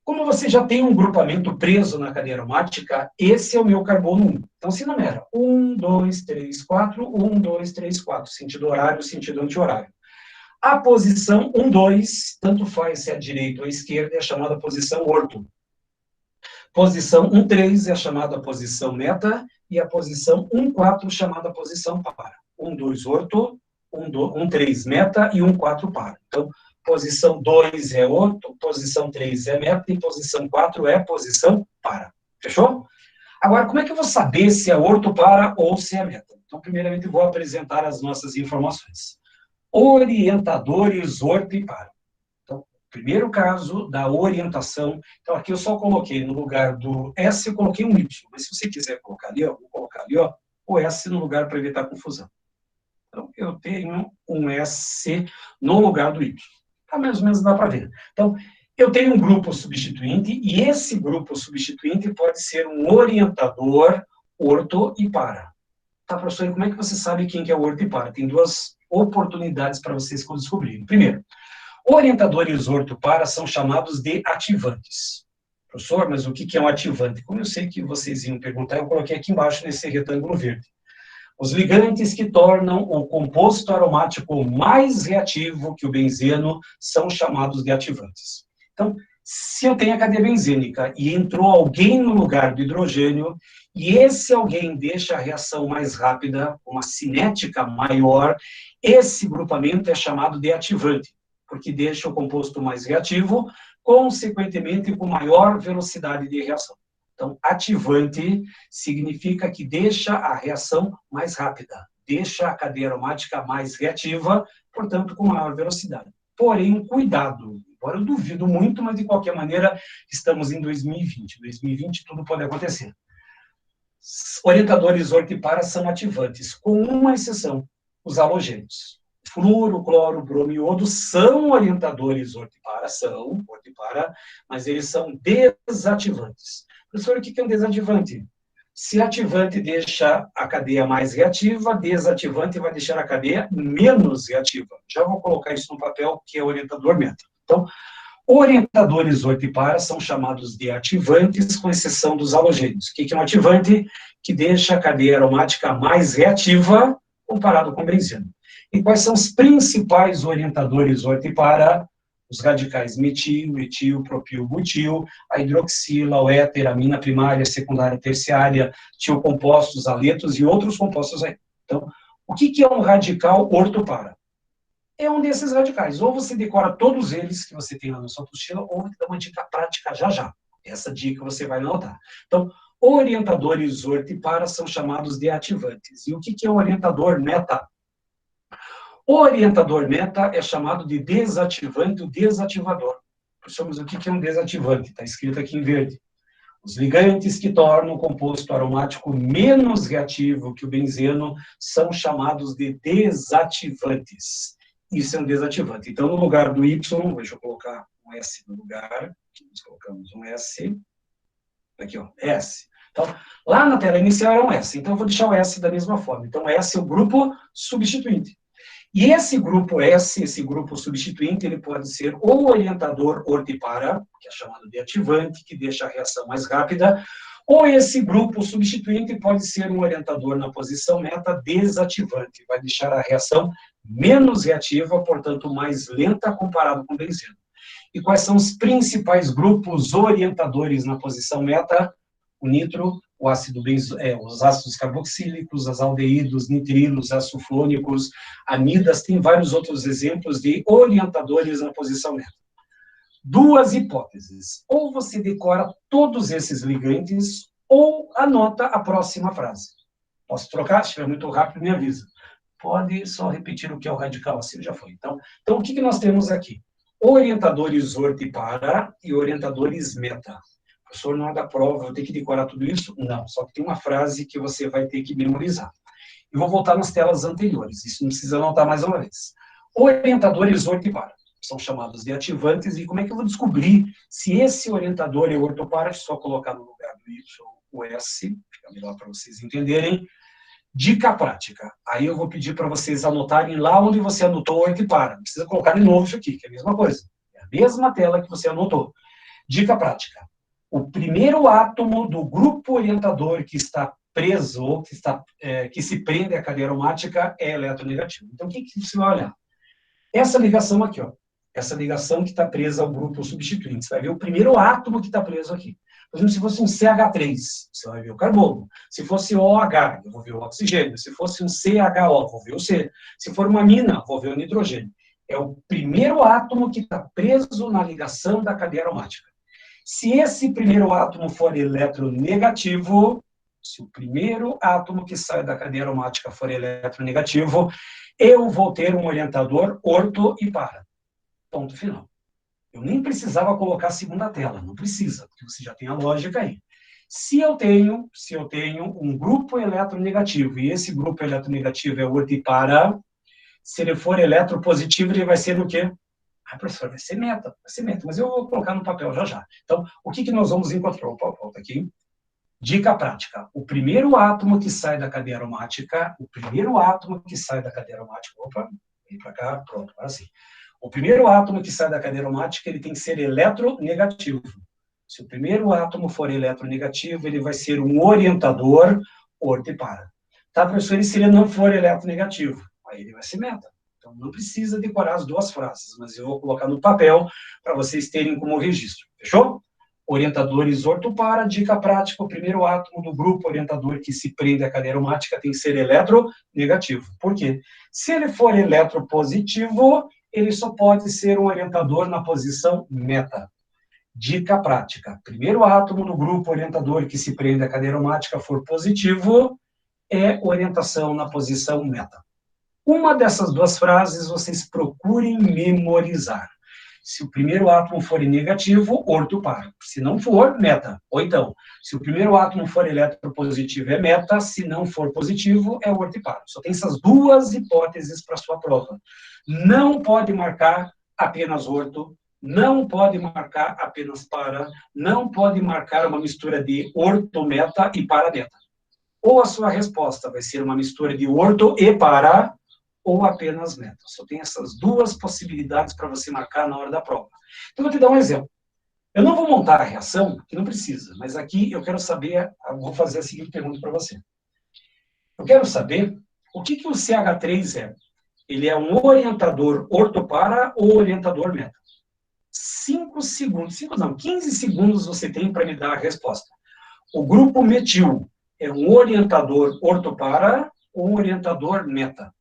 Como você já tem um grupamento preso na cadeia aromática, esse é o meu carbono 1. Então, se numera 1, 2, 3, 4, 1, 2, 3, 4, sentido horário, sentido anti-horário. A posição 1, 2, tanto faz se é a direita ou a esquerda, é a chamada posição orto. Posição 1, 3 é a chamada posição meta, e a posição 1, 4 chamada posição para. 1, 2 orto, 1, 3 meta e 1, 4 para. Então, posição 2 é orto, posição 3 é meta e posição 4 é posição para. Fechou? Agora, como é que eu vou saber se é orto para ou se é meta? Então, primeiramente, eu vou apresentar as nossas informações. Orientadores orto e para. Então, primeiro caso da orientação. Então, aqui eu só coloquei no lugar do S, eu coloquei um Y. Mas se você quiser colocar ali, ó, vou colocar ali, ó, o S no lugar para evitar confusão. Então, eu tenho um S no lugar do Y. Tá, mais ou menos dá para ver. Então, eu tenho um grupo substituinte, e esse grupo substituinte pode ser um orientador orto e para. Tá, professor, e como é que você sabe quem que é orto e para? Tem 2 oportunidades para vocês descobrirem. Primeiro, Orientadores ortopara são chamados de ativantes. Professor, mas o que é um ativante? Como eu sei que vocês iam perguntar, eu coloquei aqui embaixo nesse retângulo verde. Os ligantes que tornam o composto aromático mais reativo que o benzeno são chamados de ativantes. Então, se eu tenho a cadeia benzênica e entrou alguém no lugar do hidrogênio, e esse alguém deixa a reação mais rápida, uma cinética maior, esse grupamento é chamado de ativante, porque deixa o composto mais reativo, consequentemente com maior velocidade de reação. Então, ativante significa que deixa a reação mais rápida, deixa a cadeia aromática mais reativa, portanto, com maior velocidade. Porém, cuidado, embora eu duvido muito, mas de qualquer maneira, estamos em 2020. Em 2020, tudo pode acontecer. Orientadores ortipara são ativantes, com uma exceção, os halogênios. Fluoro, cloro, bromo e iodo são orientadores ortipara, mas eles são desativantes. Professor, o que é um desativante? Se ativante deixa a cadeia mais reativa, desativante vai deixar a cadeia menos reativa. Já vou colocar isso no papel, que é orientador meta. Então, orientadores ortipara são chamados de ativantes, com exceção dos halogênios. O que é um ativante? Que deixa a cadeia aromática mais reativa comparado com o benzeno. E quais são os principais orientadores ortipara? Os radicais metil, etil, propil, butil, a hidroxila, o éter, amina primária, secundária, terciária, tiocompostos, aletos e outros compostos aí. Então, o que é um radical ortopara? É um desses radicais. Ou você decora todos eles que você tem lá na sua apostila, ou vou te dar uma dica prática já já. Essa dica você vai anotar. Então, orientadores ortipara são chamados de ativantes. E o que é um orientador meta? O orientador meta é chamado de desativante ou desativador. Professor, mas o que é um desativante? Está escrito aqui em verde. Os ligantes que tornam o composto aromático menos reativo que o benzeno são chamados de desativantes. Isso é um desativante. Então, no lugar do Y, deixa eu colocar um S no lugar. Aqui nós colocamos um S. Aqui, ó, S. Então, lá na tela inicial era um S. Então, eu vou deixar o S da mesma forma. Então, S é o grupo substituinte. E esse grupo S, esse grupo substituinte, ele pode ser ou orientador ortipara, que é chamado de ativante, que deixa a reação mais rápida, ou esse grupo substituinte pode ser um orientador na posição meta desativante, vai deixar a reação menos reativa, portanto, mais lenta comparado com o benzeno. E quais são os principais grupos orientadores na posição meta? O nitro, o ácido os ácidos carboxílicos, as aldeídos, nitrilos, açuflônicos, amidas, tem vários outros exemplos de orientadores na posição meta. Duas hipóteses. Ou você decora todos esses ligantes, ou anota a próxima frase. Posso trocar? Se estiver muito rápido, me avisa. Pode só repetir o que é o radical, assim já foi. Então o que nós temos aqui? Orientadores ortipara e orientadores meta. Professor, na hora da prova, eu tenho que decorar tudo isso? Não, só que tem uma frase que você vai ter que memorizar. Eu vou voltar nas telas anteriores, isso não precisa anotar mais uma vez. Orientadores ortipara são chamados de ativantes, e como é que eu vou descobrir se esse orientador é ortopara? Só colocar no lugar do Y o S, fica melhor para vocês entenderem. Dica prática. Aí eu vou pedir para vocês anotarem lá onde você anotou ortipara. Não precisa colocar de novo isso aqui, que é a mesma coisa. É a mesma tela que você anotou. Dica prática. O primeiro átomo do grupo orientador que está preso, ou que se prende à cadeia aromática, é eletronegativo. Então, o que você vai olhar? Essa ligação aqui, ó. Essa ligação que está presa ao grupo substituinte. Você vai ver o primeiro átomo que está preso aqui. Por exemplo, se fosse um CH3, você vai ver o carbono. Se fosse OH, eu vou ver o oxigênio. Se fosse um CHO, vou ver o C. Se for uma amina, vou ver o nitrogênio. É o primeiro átomo que está preso na ligação da cadeia aromática. Se esse primeiro átomo for eletronegativo, se o primeiro átomo que sai da cadeia aromática for eletronegativo, eu vou ter um orientador orto e para. Ponto final. Eu nem precisava colocar a segunda tela, não precisa, porque você já tem a lógica aí. Se eu tenho um grupo eletronegativo, e esse grupo eletronegativo é orto e para, se ele for eletropositivo, ele vai ser o quê? Ah, professor, vai ser meta, mas eu vou colocar no papel já já. Então, o que nós vamos encontrar? Opa, volta aqui. Dica prática. O primeiro átomo que sai da cadeia aromática, opa, vem para cá, pronto, agora sim. O primeiro átomo que sai da cadeia aromática, ele tem que ser eletronegativo. Se o primeiro átomo for eletronegativo, ele vai ser um orientador orto-para. Tá, professor? E se ele não for eletronegativo? Aí ele vai ser meta. Então, não precisa decorar as duas frases, mas eu vou colocar no papel para vocês terem como registro. Fechou? Orientadores orto-para, dica prática, o primeiro átomo do grupo orientador que se prende à cadeia aromática tem que ser eletronegativo. Por quê? Se ele for eletropositivo, ele só pode ser um orientador na posição meta. Dica prática, primeiro átomo do grupo orientador que se prende à cadeia aromática for positivo, é orientação na posição meta. Uma dessas duas frases vocês procurem memorizar. Se o primeiro átomo for negativo, orto-para. Se não for, meta. Ou então, se o primeiro átomo for eletropositivo, é meta. Se não for positivo, é orto-para. Só tem essas duas hipóteses para a sua prova. Não pode marcar apenas orto, não pode marcar apenas para, não pode marcar uma mistura de orto-meta e para-meta. Ou a sua resposta vai ser uma mistura de orto e para, ou apenas meta. Só tem essas duas possibilidades para você marcar na hora da prova. Então, vou te dar um exemplo. Eu não vou montar a reação, que não precisa, mas aqui eu quero saber, eu vou fazer a seguinte pergunta para você. Eu quero saber o que o CH3 é. Ele é um orientador orto-para ou orientador meta? 15 segundos você tem para me dar a resposta. O grupo metil é um orientador orto-para ou um orientador meta?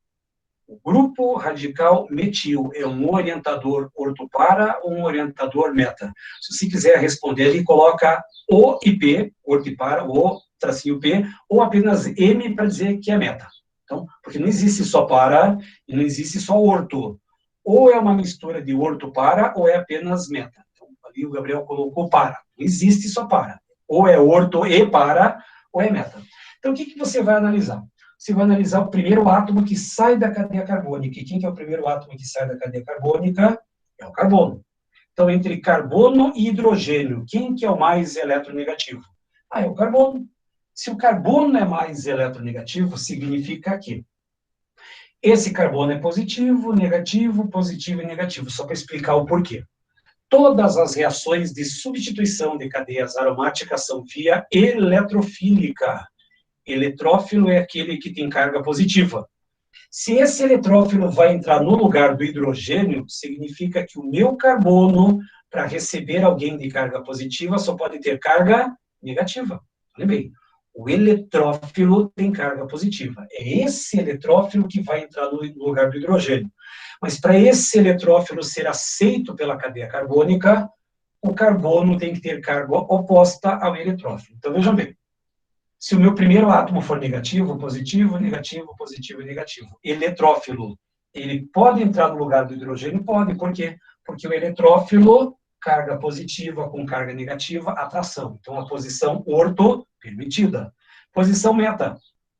O grupo radical metil é um orientador orto-para ou um orientador meta? Se você quiser responder ali, coloca O e P, orto-para, O, tracinho P, ou apenas M para dizer que é meta. Então, porque não existe só para e não existe só orto. Ou é uma mistura de orto-para ou é apenas meta. Então, ali o Gabriel colocou para. Não existe só para. Ou é orto e para, ou é meta. Então, o que você vai analisar? Você vai analisar o primeiro átomo que sai da cadeia carbônica. E quem que é o primeiro átomo que sai da cadeia carbônica? É o carbono. Então, entre carbono e hidrogênio, quem que é o mais eletronegativo? É o carbono. Se o carbono é mais eletronegativo, significa que esse carbono é positivo, negativo e negativo. Só para explicar o porquê. Todas as reações de substituição de cadeias aromáticas são via eletrofílica. Eletrófilo é aquele que tem carga positiva. Se esse eletrófilo vai entrar no lugar do hidrogênio, significa que o meu carbono, para receber alguém de carga positiva, só pode ter carga negativa. Olha bem, o eletrófilo tem carga positiva. É esse eletrófilo que vai entrar no lugar do hidrogênio. Mas para esse eletrófilo ser aceito pela cadeia carbônica, o carbono tem que ter carga oposta ao eletrófilo. Então, vejam bem. Se o meu primeiro átomo for negativo, positivo, negativo, positivo e negativo. Eletrófilo, ele pode entrar no lugar do hidrogênio? Pode. Por quê? Porque o eletrófilo, carga positiva com carga negativa, atração. Então, a posição orto, permitida. Posição meta,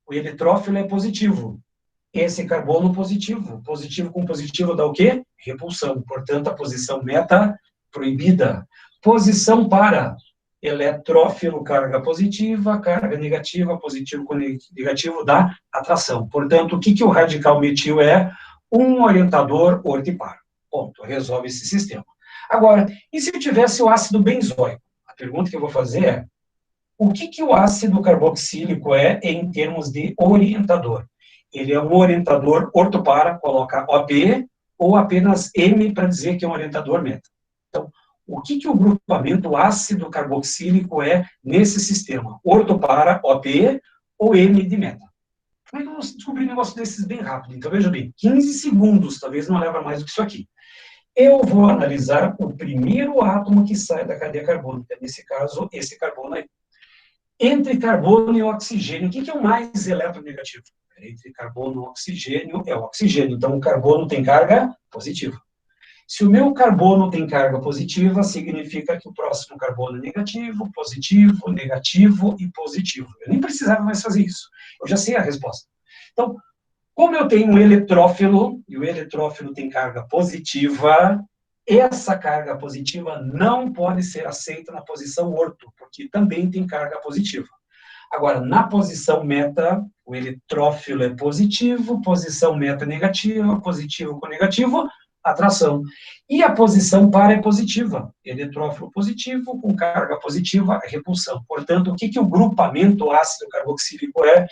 o eletrófilo é positivo. Esse carbono positivo. Positivo com positivo dá o quê? Repulsão. Portanto, a posição meta, proibida. Posição para, eletrófilo, carga positiva, carga negativa, positivo com negativo dá atração. Portanto, o que o radical metil é? Um orientador orto-para. Ponto. Resolve esse sistema. Agora, e se eu tivesse o ácido benzoico? A pergunta que eu vou fazer é, o que o ácido carboxílico é em termos de orientador? Ele é um orientador orto-para, coloca OP, ou apenas M para dizer que é um orientador meta. Então, o que o grupamento ácido carboxílico é nesse sistema? Orto-para, OP ou M de meta? Como é que eu vou descobrir um negócio desses bem rápido? Então, veja bem, 15 segundos, talvez não leva mais do que isso aqui. Eu vou analisar o primeiro átomo que sai da cadeia carbônica, nesse caso, esse carbono aí. Entre carbono e oxigênio, o que é o mais eletronegativo? Entre carbono e oxigênio é o oxigênio. Então, o carbono tem carga positiva. Se o meu carbono tem carga positiva, significa que o próximo carbono é negativo, negativo e positivo. Eu nem precisava mais fazer isso. Eu já sei a resposta. Então, como eu tenho um eletrófilo, e o eletrófilo tem carga positiva, essa carga positiva não pode ser aceita na posição orto, porque também tem carga positiva. Agora, na posição meta, o eletrófilo é positivo, posição meta negativa, positivo com negativo, atração. E a posição par é positiva. Eletrófilo positivo com carga positiva, repulsão. Portanto, o que o grupamento ácido carboxílico é?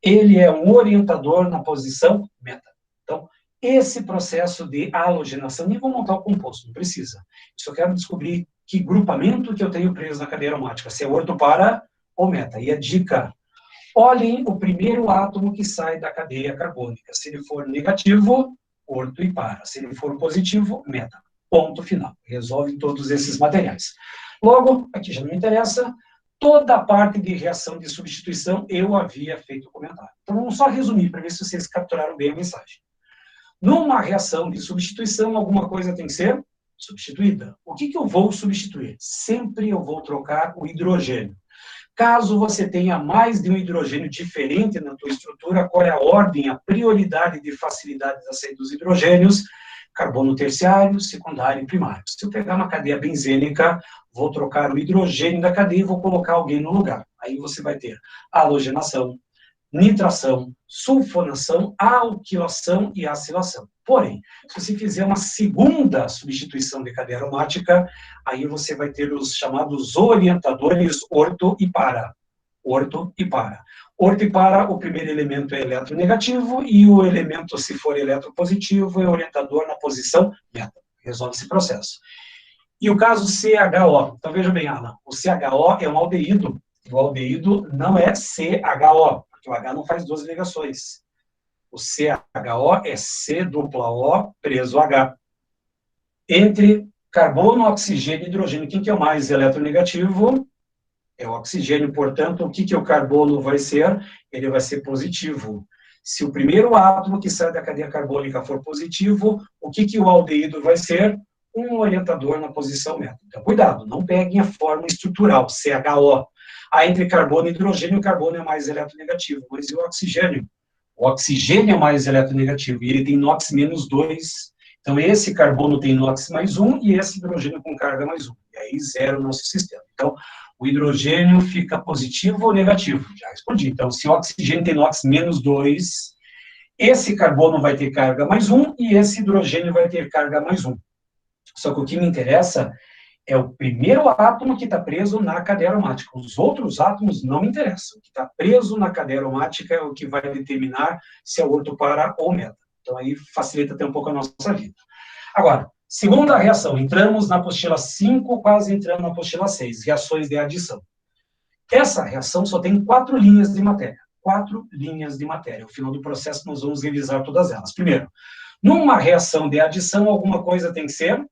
Ele é um orientador na posição meta. Então, esse processo de halogenação, nem vou montar o composto, não precisa. Eu só quero descobrir que grupamento que eu tenho preso na cadeia aromática, se é orto, para ou meta. E a dica: olhem o primeiro átomo que sai da cadeia carbônica. Se ele for negativo, orto e para. Se ele for positivo, meta. Ponto final. Resolve todos esses materiais. Logo, aqui já não me interessa, toda a parte de reação de substituição eu havia feito o comentário. Então, vamos só resumir para ver se vocês capturaram bem a mensagem. Numa reação de substituição, alguma coisa tem que ser substituída. O que eu vou substituir? Sempre eu vou trocar o hidrogênio. Caso você tenha mais de um hidrogênio diferente na tua estrutura, qual é a ordem, a prioridade de facilidade da saída dos hidrogênios? Carbono terciário, secundário e primário. Se eu pegar uma cadeia benzênica, vou trocar o hidrogênio da cadeia e vou colocar alguém no lugar. Aí você vai ter halogenação, nitração, sulfonação, alquilação e acilação. Porém, se você fizer uma segunda substituição de cadeia aromática, aí você vai ter os chamados orientadores orto e para. Orto e para. Orto e para, o primeiro elemento é eletronegativo e o elemento, se for eletropositivo, é orientador na posição meta. Resolve esse processo. E o caso CHO. Então, veja bem, Alan, o CHO é um aldeído. O aldeído não é CHO, porque o H não faz duas ligações. O CHO é C-O preso H. Entre carbono, oxigênio e hidrogênio, quem que é o mais eletronegativo? É o oxigênio. Portanto, o que o carbono vai ser? Ele vai ser positivo. Se o primeiro átomo que sai da cadeia carbônica for positivo, o que o aldeído vai ser? Um orientador na posição meta. Então, cuidado, não peguem a forma estrutural, CHO. Entre carbono e hidrogênio, o carbono é mais eletronegativo, mas e o oxigênio? O oxigênio é mais eletronegativo, e ele tem NOx menos 2. Então, esse carbono tem NOx mais 1, e esse hidrogênio com carga mais 1. E aí, zero o nosso sistema. Então, o hidrogênio fica positivo ou negativo? Já respondi. Então, se o oxigênio tem NOx menos 2, esse carbono vai ter carga mais 1, e esse hidrogênio vai ter carga mais 1. Só que o que me interessa é o primeiro átomo que está preso na cadeia aromática. Os outros átomos não me interessam. O que está preso na cadeia aromática é o que vai determinar se é orto, para ou meta. Então, aí facilita até um pouco a nossa vida. Agora, segunda reação. Entramos na apostila 5, quase entrando na apostila 6. Reações de adição. Essa reação só tem 4 linhas de matéria. 4 linhas de matéria. No final do processo, nós vamos revisar todas elas. Primeiro, numa reação de adição, alguma coisa tem que ser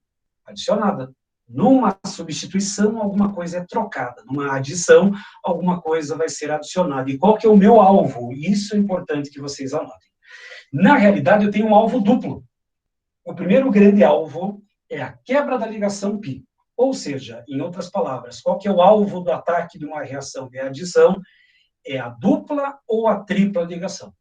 adicionada. Numa substituição, alguma coisa é trocada. Numa adição, alguma coisa vai ser adicionada. E qual que é o meu alvo? Isso é importante que vocês anotem. Na realidade, eu tenho um alvo duplo. O primeiro grande alvo é a quebra da ligação π. Ou seja, em outras palavras, qual que é o alvo do ataque de uma reação de adição? É a dupla ou a tripla ligação.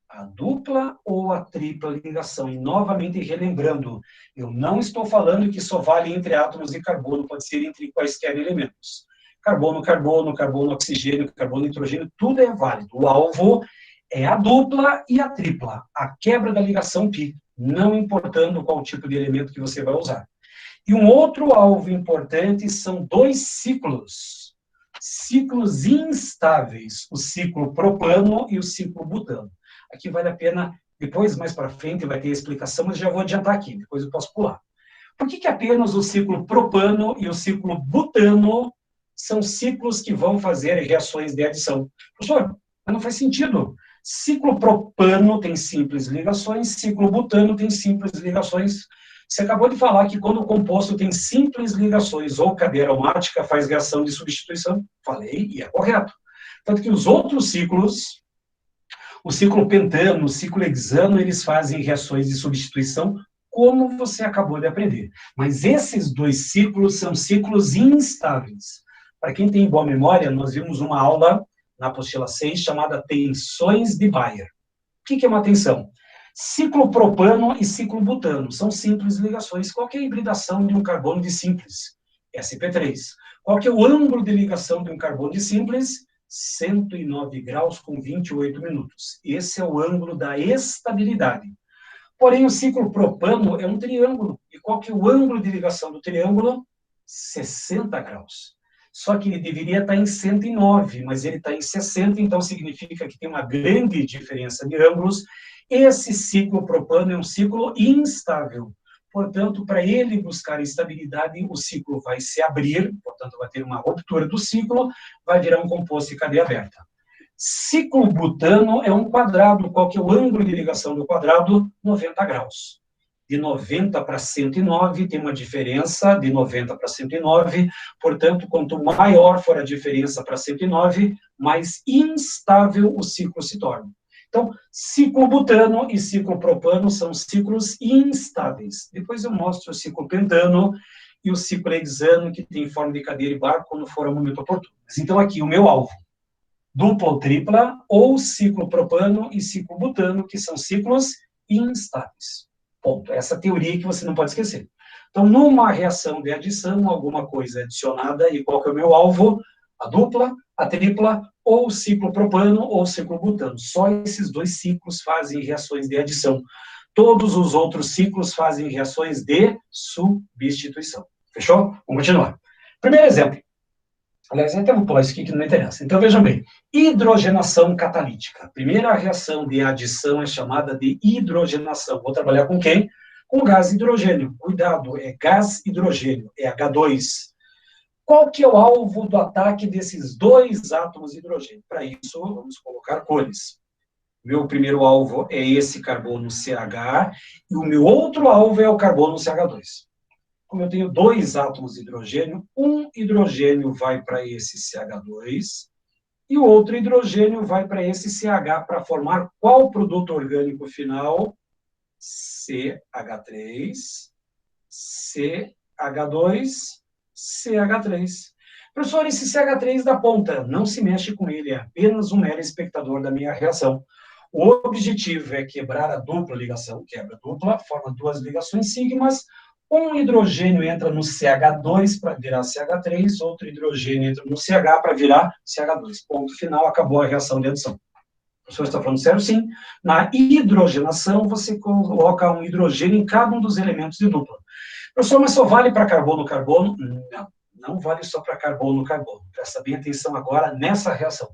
A dupla ou a tripla ligação. E, novamente, relembrando, eu não estou falando que só vale entre átomos de carbono, pode ser entre quaisquer elementos. Carbono, carbono, carbono, oxigênio, carbono, nitrogênio, tudo é válido. O alvo é a dupla e a tripla, a quebra da ligação π, não importando qual tipo de elemento que você vai usar. E um outro alvo importante são 2 ciclos. Ciclos instáveis, o ciclo propano e o ciclo butano. Aqui vale a pena, depois, mais para frente, vai ter explicação, mas já vou adiantar aqui, depois eu posso pular. Por que apenas o ciclo propano e o ciclo butano são ciclos que vão fazer reações de adição? Professor, mas não faz sentido. Ciclo propano tem simples ligações, ciclo butano tem simples ligações. Você acabou de falar que quando o composto tem simples ligações ou cadeia aromática, faz reação de substituição. Falei, e é correto. Tanto que os outros ciclos, o ciclo pentano, o ciclo hexano, eles fazem reações de substituição, como você acabou de aprender. Mas esses 2 ciclos são ciclos instáveis. Para quem tem boa memória, nós vimos uma aula na apostila 6 chamada tensões de Bayer. O que é uma tensão? Ciclo propano e ciclo butano são simples ligações. Qual que é a hibridação de um carbono de simples? sp3. Qual que é o ângulo de ligação de um carbono de simples? 109 graus com 28 minutos. Esse é o ângulo da estabilidade. Porém, o ciclo propano é um triângulo. E qual que é o ângulo de ligação do triângulo? 60 graus. Só que ele deveria estar em 109, mas ele está em 60, então significa que tem uma grande diferença de ângulos. Esse ciclo propano é um ciclo instável. Portanto, para ele buscar estabilidade, o ciclo vai se abrir, portanto, vai ter uma ruptura do ciclo, vai virar um composto de cadeia aberta. Ciclo butano é um quadrado. Qual que é o ângulo de ligação do quadrado? 90 graus. De 90 para 109 tem uma diferença de 90 para 109, portanto, quanto maior for a diferença para 109, mais instável o ciclo se torna. Então, ciclo butano e ciclo propano são ciclos instáveis. Depois eu mostro o ciclo pentano e o ciclo hexano, que tem forma de cadeira e barco, quando for o momento oportuno. Mas, então, aqui, o meu alvo, dupla ou tripla, ou ciclo propano e ciclo butano, que são ciclos instáveis. Ponto. Essa teoria que você não pode esquecer. Então, numa reação de adição, alguma coisa é adicionada, e qual que é o meu alvo? A dupla, a tripla, ou ciclo propano, ou ciclo butano. Só esses dois ciclos fazem reações de adição. Todos os outros ciclos fazem reações de substituição. Fechou? Vamos continuar. Primeiro exemplo. Aliás, até vou pular isso aqui que não interessa. Então, vejam bem. Hidrogenação catalítica. A primeira reação de adição é chamada de hidrogenação. Vou trabalhar com quem? Com gás hidrogênio. Cuidado, é gás hidrogênio, é H2. Qual que é o alvo do ataque desses dois átomos de hidrogênio? Para isso, vamos colocar cores. Meu primeiro alvo é esse carbono CH, e o meu outro alvo é o carbono CH2. Como eu tenho dois átomos de hidrogênio, um hidrogênio vai para esse CH2 e o outro hidrogênio vai para esse CH para formar qual produto orgânico final? CH3, CH2, CH3. Professor, esse CH3 da ponta, não se mexe com ele, é apenas um mero espectador da minha reação. O objetivo é quebrar a dupla ligação, quebra dupla, forma duas ligações sigmas. Um hidrogênio entra no CH2 para virar CH3, outro hidrogênio entra no CH para virar CH2. Ponto final, acabou a reação de adição. O professor está falando sério? Sim. Na hidrogenação, você coloca um hidrogênio em cada um dos elementos de dupla. Professor, mas só vale para carbono-carbono? Não, não vale só para carbono-carbono. Presta bem atenção agora nessa reação.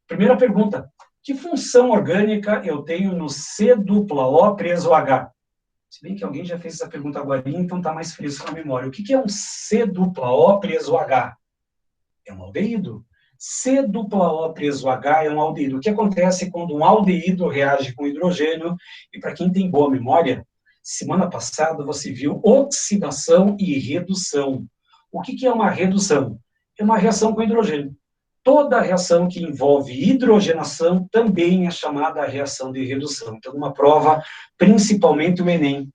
Primeira pergunta, que função orgânica eu tenho no C-O preso H? Se bem que alguém já fez essa pergunta agora, então está mais fresco na memória. O que é um C-O preso H? É um aldeído. C-O preso H é um aldeído. O que acontece quando um aldeído reage com hidrogênio? E para quem tem boa memória, semana passada você viu oxidação e redução. O que é uma redução? É uma reação com hidrogênio. Toda reação que envolve hidrogenação também é chamada reação de redução. Então, numa prova, principalmente o Enem,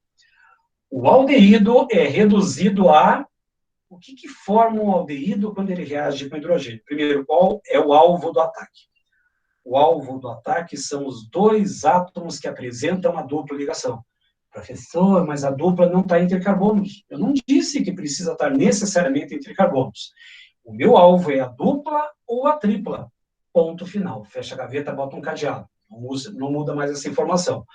o aldeído é reduzido a... O que forma um aldeído quando ele reage com hidrogênio? Primeiro, qual é o alvo do ataque? O alvo do ataque são os dois átomos que apresentam a dupla ligação. Professor, mas a dupla não está entre carbonos. Eu não disse que precisa estar necessariamente entre carbonos. O meu alvo é a dupla ou a tripla. Ponto final. Fecha a gaveta, bota um cadeado. Não muda mais essa informação.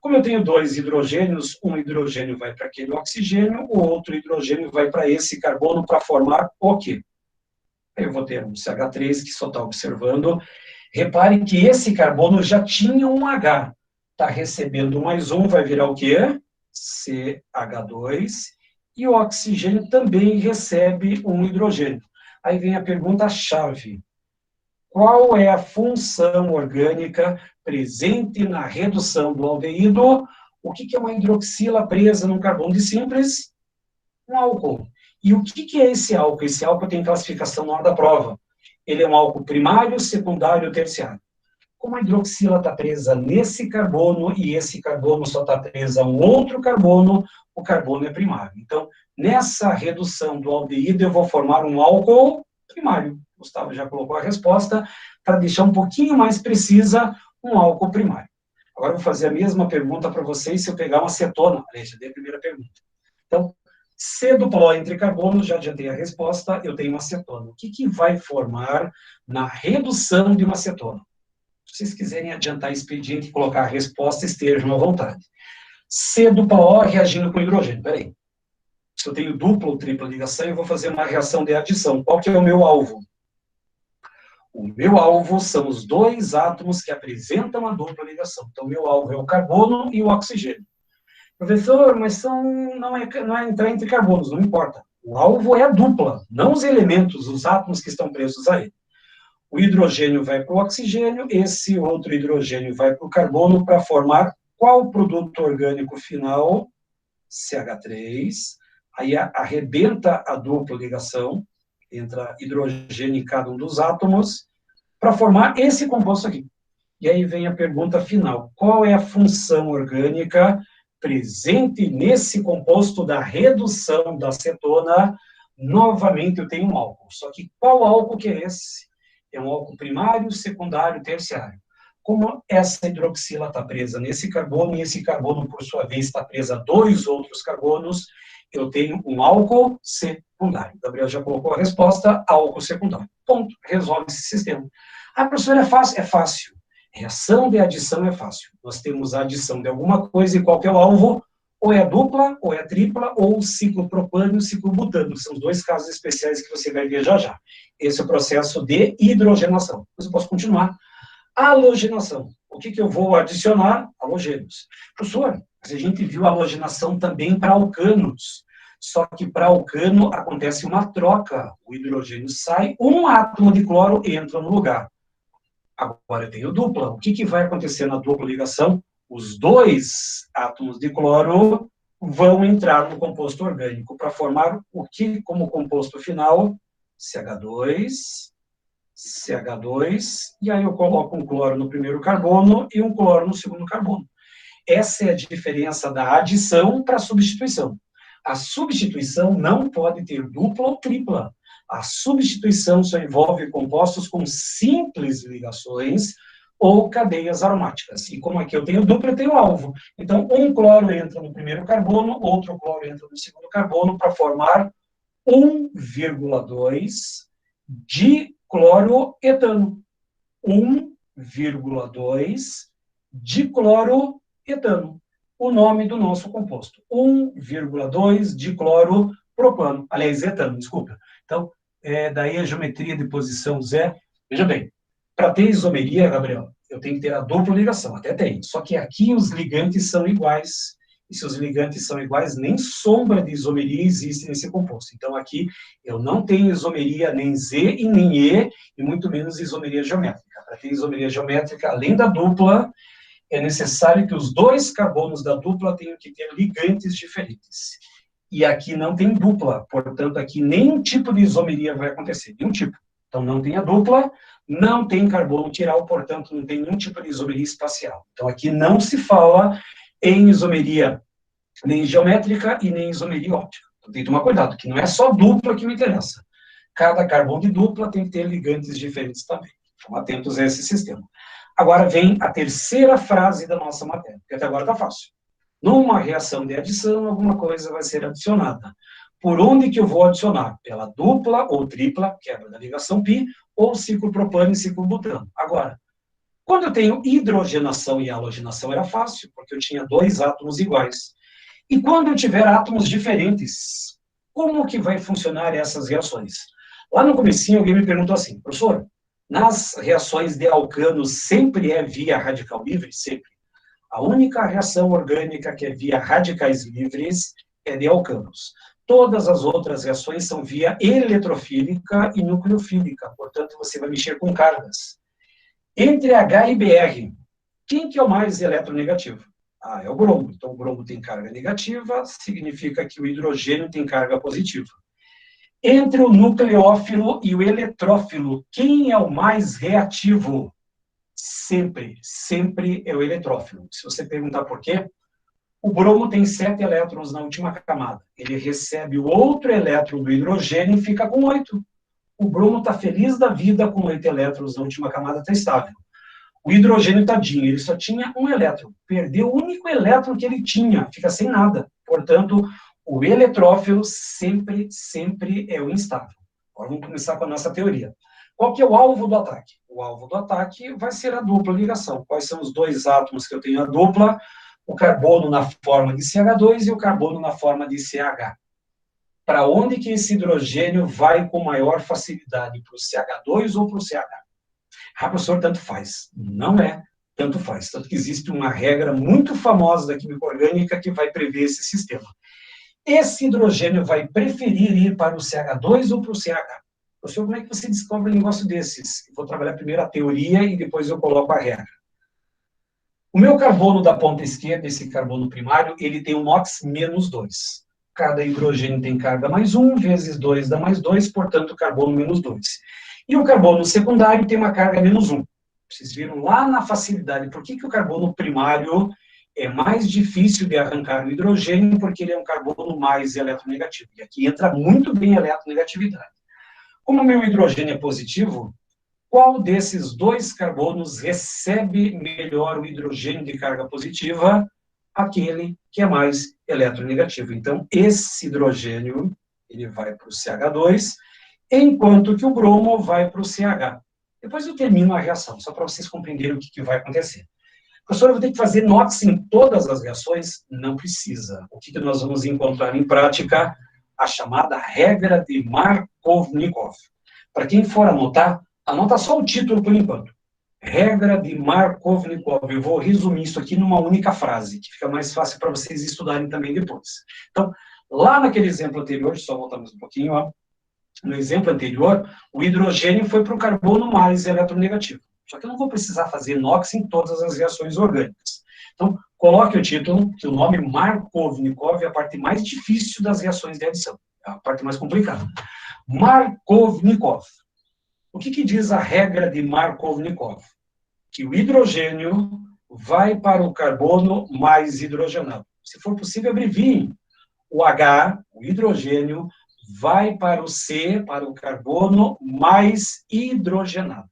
Como eu tenho dois hidrogênios, um hidrogênio vai para aquele oxigênio, o outro hidrogênio vai para esse carbono para formar o quê? Eu vou ter um CH3 que só está observando. Repare que esse carbono já tinha um H. Está recebendo mais um, vai virar o quê? CH2. E o oxigênio também recebe um hidrogênio. Aí vem a pergunta-chave. Qual é a função orgânica presente na redução do aldeído? O que é uma hidroxila presa num carbono de simples? Um álcool. E o que é esse álcool? Esse álcool tem classificação na hora da prova. Ele é um álcool primário, secundário ou terciário. Como a hidroxila está presa nesse carbono e esse carbono só está preso a um outro carbono, o carbono é primário. Então, nessa redução do aldeído, eu vou formar um álcool primário. Gustavo já colocou a resposta, para deixar um pouquinho mais precisa, um álcool primário. Agora eu vou fazer a mesma pergunta para vocês se eu pegar uma acetona. Já dei a primeira pergunta. Então, C-O entre carbonos, já adiantei a resposta, eu tenho uma acetona. O que vai formar na redução de uma acetona? Se vocês quiserem adiantar expediente e colocar a resposta, estejam à vontade. C dupla O reagindo com hidrogênio. Peraí. Se eu tenho dupla ou tripla ligação, eu vou fazer uma reação de adição. Qual que é o meu alvo? O meu alvo são os dois átomos que apresentam a dupla ligação. Então, o meu alvo é o carbono e o oxigênio. Professor, mas não é entrar entre carbonos, não importa. O alvo é a dupla, não os elementos, os átomos que estão presos a ele. O hidrogênio vai para o oxigênio, esse outro hidrogênio vai para o carbono para formar qual produto orgânico final? CH3. Aí arrebenta a dupla ligação, entra hidrogênio em cada um dos átomos, para formar esse composto aqui. E aí vem a pergunta final. Qual é a função orgânica presente nesse composto da redução da cetona? Novamente eu tenho um álcool. Só que qual álcool que é esse? É um álcool primário, secundário, terciário. Como essa hidroxila está presa nesse carbono, e esse carbono, por sua vez, está presa a dois outros carbonos, eu tenho um álcool secundário. O Gabriel já colocou a resposta, álcool secundário. Ponto. Resolve esse sistema. Ah, professor, é fácil? É fácil. Reação de adição é fácil. Nós temos a adição de alguma coisa e qual que é o alvo? Ou é dupla, ou é tripla, ou ciclo propâneo, ciclo butano. São os dois casos especiais que você vai ver já já. Esse é o processo de hidrogenação. Mas eu posso continuar. Halogenação. O que eu vou adicionar? Halogênios. Professor, a gente viu a halogenação também para alcanos. Só que para alcano acontece uma troca. O hidrogênio sai, um átomo de cloro entra no lugar. Agora eu tenho dupla. O que vai acontecer na dupla ligação? Os dois átomos de cloro vão entrar no composto orgânico para formar o que como composto final? CH2, e aí eu coloco um cloro no primeiro carbono e um cloro no segundo carbono. Essa é a diferença da adição para a substituição. A substituição não pode ter dupla ou tripla. A substituição só envolve compostos com simples ligações ou cadeias aromáticas. E como aqui eu tenho dupla, eu tenho alvo. Então, um cloro entra no primeiro carbono, outro cloro entra no segundo carbono para formar 1,2 dicloroetano. 1,2 dicloroetano. O nome do nosso composto. 1,2 dicloropropano. Aliás, etano, desculpa. Então, daí a geometria de posição Zé. Veja bem, para ter isomeria, Gabriel, eu tenho que ter a dupla ligação, até tem. Só que aqui os ligantes são iguais. E se os ligantes são iguais, nem sombra de isomeria existe nesse composto. Então, aqui eu não tenho isomeria nem Z e nem E, e muito menos isomeria geométrica. Para ter isomeria geométrica, além da dupla, é necessário que os dois carbonos da dupla tenham que ter ligantes diferentes. E aqui não tem dupla, portanto, aqui nenhum tipo de isomeria vai acontecer, nenhum tipo. Então, não tem a dupla, não tem carbono chiral, portanto, não tem nenhum tipo de isomeria espacial. Então, aqui não se fala em isomeria nem geométrica e nem isomeria óptica. Então, tem que tomar cuidado, que não é só dupla que me interessa. Cada carbono de dupla tem que ter ligantes diferentes também. Então, atentos a esse sistema. Agora vem a terceira frase da nossa matéria, porque até agora está fácil. Numa reação de adição, alguma coisa vai ser adicionada. Por onde que eu vou adicionar? Pela dupla ou tripla, quebra da ligação π, ou ciclo propano e ciclo butano. Agora, quando eu tenho hidrogenação e halogenação, era fácil, porque eu tinha dois átomos iguais. E quando eu tiver átomos diferentes, como que vai funcionar essas reações? Lá no comecinho, alguém me perguntou assim, professor, nas reações de alcanos sempre é via radical livre? Sempre. A única reação orgânica que é via radicais livres é de alcanos. Todas as outras reações são via eletrofílica e nucleofílica, portanto, você vai mexer com cargas. Entre H e Br, quem que é o mais eletronegativo? Ah, é o bromo. Então, o bromo tem carga negativa, significa que o hidrogênio tem carga positiva. Entre o nucleófilo e o eletrófilo, quem é o mais reativo? Sempre é o eletrófilo. Se você perguntar por quê, o bromo tem 7 elétrons na última camada. Ele recebe o outro elétron do hidrogênio e fica com 8. O bromo está feliz da vida com 8 elétrons na última camada, está estável. O hidrogênio, tadinho, ele só tinha um elétron. Perdeu o único elétron que ele tinha, fica sem nada. Portanto, o eletrófilo sempre é o instável. Agora vamos começar com a nossa teoria. Qual que é o alvo do ataque? O alvo do ataque vai ser a dupla ligação. Quais são os dois átomos que eu tenho a dupla? o carbono na forma de CH2 e o carbono na forma de CH. Para onde que esse hidrogênio vai com maior facilidade? Para o CH2 ou para o CH? Ah, professor, tanto faz. Não é tanto faz. Tanto que existe uma regra muito famosa da química orgânica que vai prever esse sistema. Esse hidrogênio vai preferir ir para o CH2 ou para o CH? Professor, como é que você descobre um negócio desses? Eu vou trabalhar primeiro a teoria e depois eu coloco a regra. O meu carbono da ponta esquerda, esse carbono primário, ele tem um NOx menos 2. Cada hidrogênio tem carga mais 1, vezes 2 dá mais 2, portanto, carbono menos 2. E o carbono secundário tem uma carga menos 1. Vocês viram lá na facilidade, por que o carbono primário é mais difícil de arrancar o hidrogênio? Porque ele é um carbono mais eletronegativo. E aqui entra muito bem a eletronegatividade. Como o meu hidrogênio é positivo, qual desses dois carbonos recebe melhor o hidrogênio de carga positiva? Aquele que é mais eletronegativo. Então, esse hidrogênio, ele vai para o CH2, enquanto que o bromo vai para o CH. Depois eu termino a reação, só para vocês compreenderem o que vai acontecer. Professor, eu vou ter que fazer NOx em todas as reações? Não precisa. O que nós vamos encontrar em prática? A chamada regra de Markovnikov. Para quem for anotar, anota só o título por enquanto. Regra de Markovnikov. Eu vou resumir isso aqui numa única frase, que fica mais fácil para vocês estudarem também depois. Então, lá naquele exemplo anterior, só voltamos um pouquinho, ó, no exemplo anterior, o hidrogênio foi para o carbono mais eletronegativo. Só que eu não vou precisar fazer NOx em todas as reações orgânicas. Então, coloque o título, que o nome Markovnikov é a parte mais difícil das reações de adição. É a parte mais complicada. Markovnikov. O que diz a regra de Markovnikov? Que o hidrogênio vai para o carbono mais hidrogenado. Se for possível, abreviem. O H, o hidrogênio, vai para o C, para o carbono mais hidrogenado.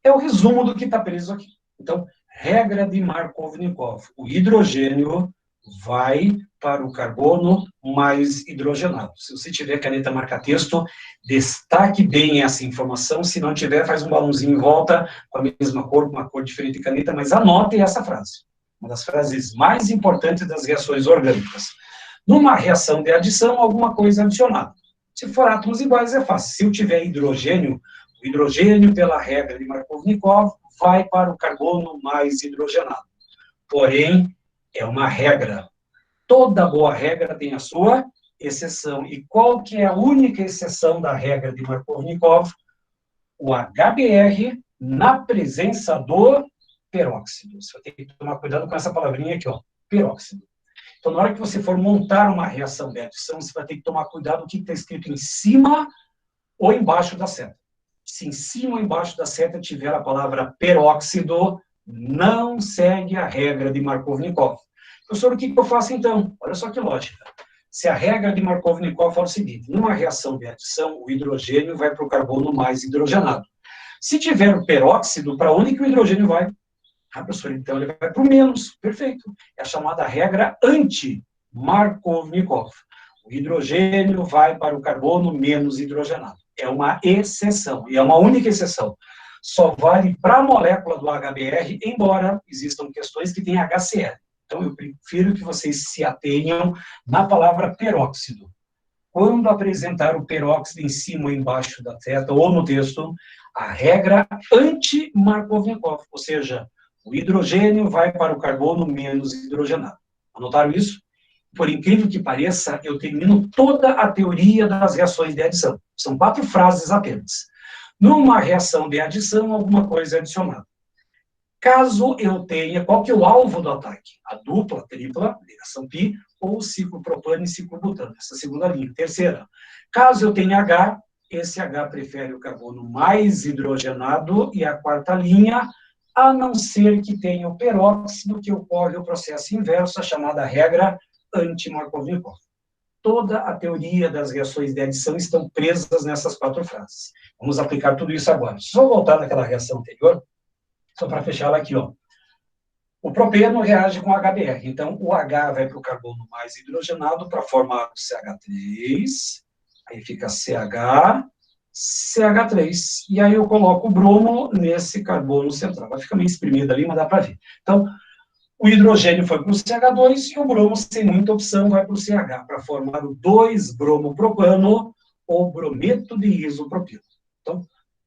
É o resumo do que está preso aqui. Então, regra de Markovnikov. O hidrogênio vai para o carbono mais hidrogenado. Se você tiver caneta marca-texto, destaque bem essa informação. Se não tiver, faz um balãozinho em volta com a mesma cor, com uma cor diferente de caneta, mas anote essa frase. Uma das frases mais importantes das reações orgânicas. Numa reação de adição, alguma coisa adicionada. Se for átomos iguais, é fácil. Se eu tiver hidrogênio, o hidrogênio, pela regra de Markovnikov, vai para o carbono mais hidrogenado. Porém, é uma regra. Toda boa regra tem a sua exceção. E qual que é a única exceção da regra de Markovnikov? O HBr na presença do peróxido. Você vai ter que tomar cuidado com essa palavrinha aqui, ó, peróxido. Então, na hora que você for montar uma reação de adição, você vai ter que tomar cuidado com o que está escrito em cima ou embaixo da seta. Se em cima ou embaixo da seta tiver a palavra peróxido, não segue a regra de Markovnikov. Professor, o que eu faço então? Olha só que lógica. Se a regra de Markovnikov fala o seguinte, numa reação de adição, o hidrogênio vai para o carbono mais hidrogenado. Se tiver o peróxido, para onde que o hidrogênio vai? Ah, professor, então ele vai para o menos. Perfeito. É a chamada regra anti-Markovnikov. O hidrogênio vai para o carbono menos hidrogenado. É uma exceção, e é uma única exceção. Só vale para a molécula do HBr, embora existam questões que têm HCl. Então, eu prefiro que vocês se atenham na palavra peróxido. Quando apresentar o peróxido em cima ou embaixo da teta, ou no texto, a regra anti-Markovnikov, ou seja, o hidrogênio vai para o carbono menos hidrogenado. Anotaram isso? Por incrível que pareça, eu termino toda a teoria das reações de adição. São 4 frases apenas. Numa reação de adição, alguma coisa é adicionada. Caso eu tenha, qual que é o alvo do ataque? A dupla, a tripla, ligação pi, ou ciclopropano e ciclobutano, essa segunda linha. Terceira, caso eu tenha H, esse H prefere o carbono mais hidrogenado, e a quarta linha, a não ser que tenha o peróxido, que ocorre o processo inverso, a chamada regra anti-Markovnikov. Toda a teoria das reações de adição estão presas nessas 4 frases. Vamos aplicar tudo isso agora. Só voltar naquela reação anterior, só para fechar ela aqui, ó. O propeno reage com HBr. Então, o H vai para o carbono mais hidrogenado para formar o CH3. Aí fica CH, CH3. E aí eu coloco o bromo nesse carbono central. Vai ficar meio espremido ali, mas dá para ver. Então, O hidrogênio foi para o CH2 e o bromo, sem muita opção, vai para o CH, para formar o 2-bromopropano ou brometo de isopropilo. Então,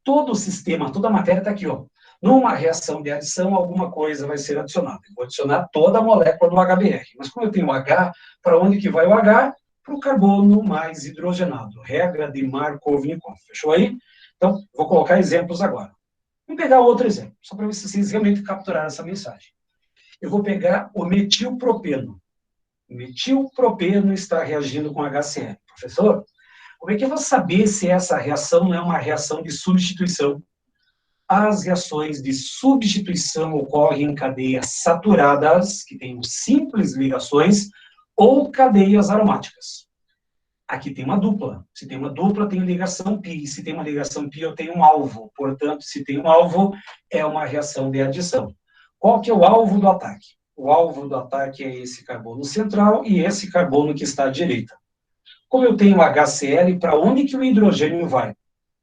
todo o sistema, toda a matéria está aqui, ó. Numa reação de adição, alguma coisa vai ser adicionada. Eu vou adicionar toda a molécula do HBr. Mas como eu tenho H, para onde que vai o H? Para o carbono mais hidrogenado. Regra de Markovnikov. Fechou aí? Então, vou colocar exemplos agora. Vamos pegar outro exemplo, só para ver se vocês realmente capturaram essa mensagem. Eu vou pegar o metilpropeno. O metilpropeno está reagindo com HCl. Professor, como é que eu vou saber se essa reação não é uma reação de substituição? As reações de substituição ocorrem em cadeias saturadas, que têm simples ligações, ou cadeias aromáticas. Aqui tem uma dupla. Se tem uma dupla, tem ligação pi. Se tem uma ligação pi, eu tenho um alvo. Portanto, se tem um alvo, é uma reação de adição. Qual que é o alvo do ataque? O alvo do ataque é esse carbono central e esse carbono que está à direita. Como eu tenho HCl, para onde que o hidrogênio vai?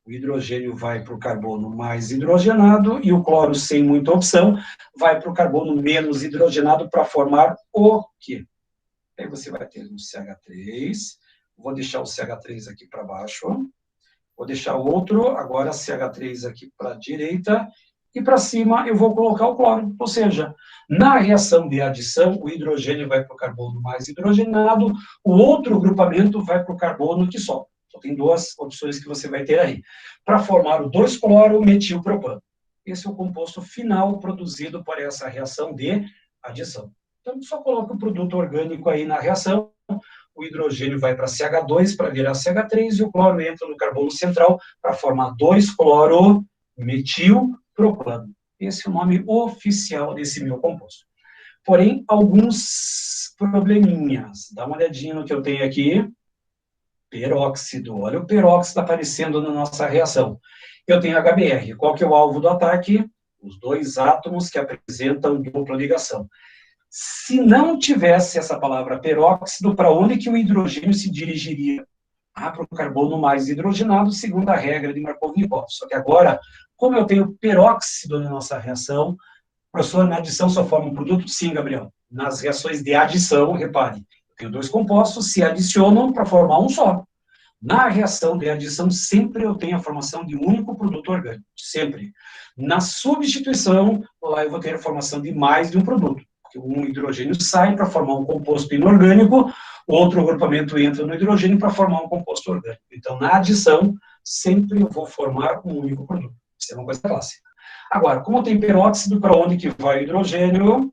O hidrogênio vai para o carbono mais hidrogenado e o cloro, sem muita opção, vai para o carbono menos hidrogenado para formar o quê? Aí você vai ter um CH3, vou deixar o CH3 aqui para baixo, vou deixar o outro, agora CH3 aqui para a direita, e para cima eu vou colocar o cloro. Ou seja, na reação de adição, o hidrogênio vai para o carbono mais hidrogenado, o outro grupamento vai para o carbono que sobra. Só tem duas opções que você vai ter aí. Para formar o 2-cloro-metilpropano. Esse é o composto final produzido por essa reação de adição. Então, só coloca o produto orgânico aí na reação, o hidrogênio vai para CH2 para virar CH3 e o cloro entra no carbono central para formar 2-cloro-metilpropano. Esse é o nome oficial desse meu composto. Porém, alguns probleminhas. Dá uma olhadinha no que eu tenho aqui. Peróxido. Olha o peróxido aparecendo na nossa reação. Eu tenho HBr. Qual que é o alvo do ataque? Os dois átomos que apresentam dupla ligação. Se não tivesse essa palavra peróxido, para onde que o hidrogênio se dirigiria? Para o carbono mais hidrogenado, segundo a regra de Markovnikov. Só que agora, como eu tenho peróxido na nossa reação, professor, na adição só forma um produto? Sim, Gabriel. Nas reações de adição, repare, eu tenho dois compostos, se adicionam para formar um só. Na reação de adição, sempre eu tenho a formação de um único produto orgânico, sempre. Na substituição, lá eu vou ter a formação de mais de um produto. Porque um hidrogênio sai para formar um composto inorgânico, outro agrupamento entra no hidrogênio para formar um composto orgânico. Então, na adição, sempre eu vou formar um único produto. Isso é uma coisa clássica. Agora, como tem peróxido, para onde que vai o hidrogênio?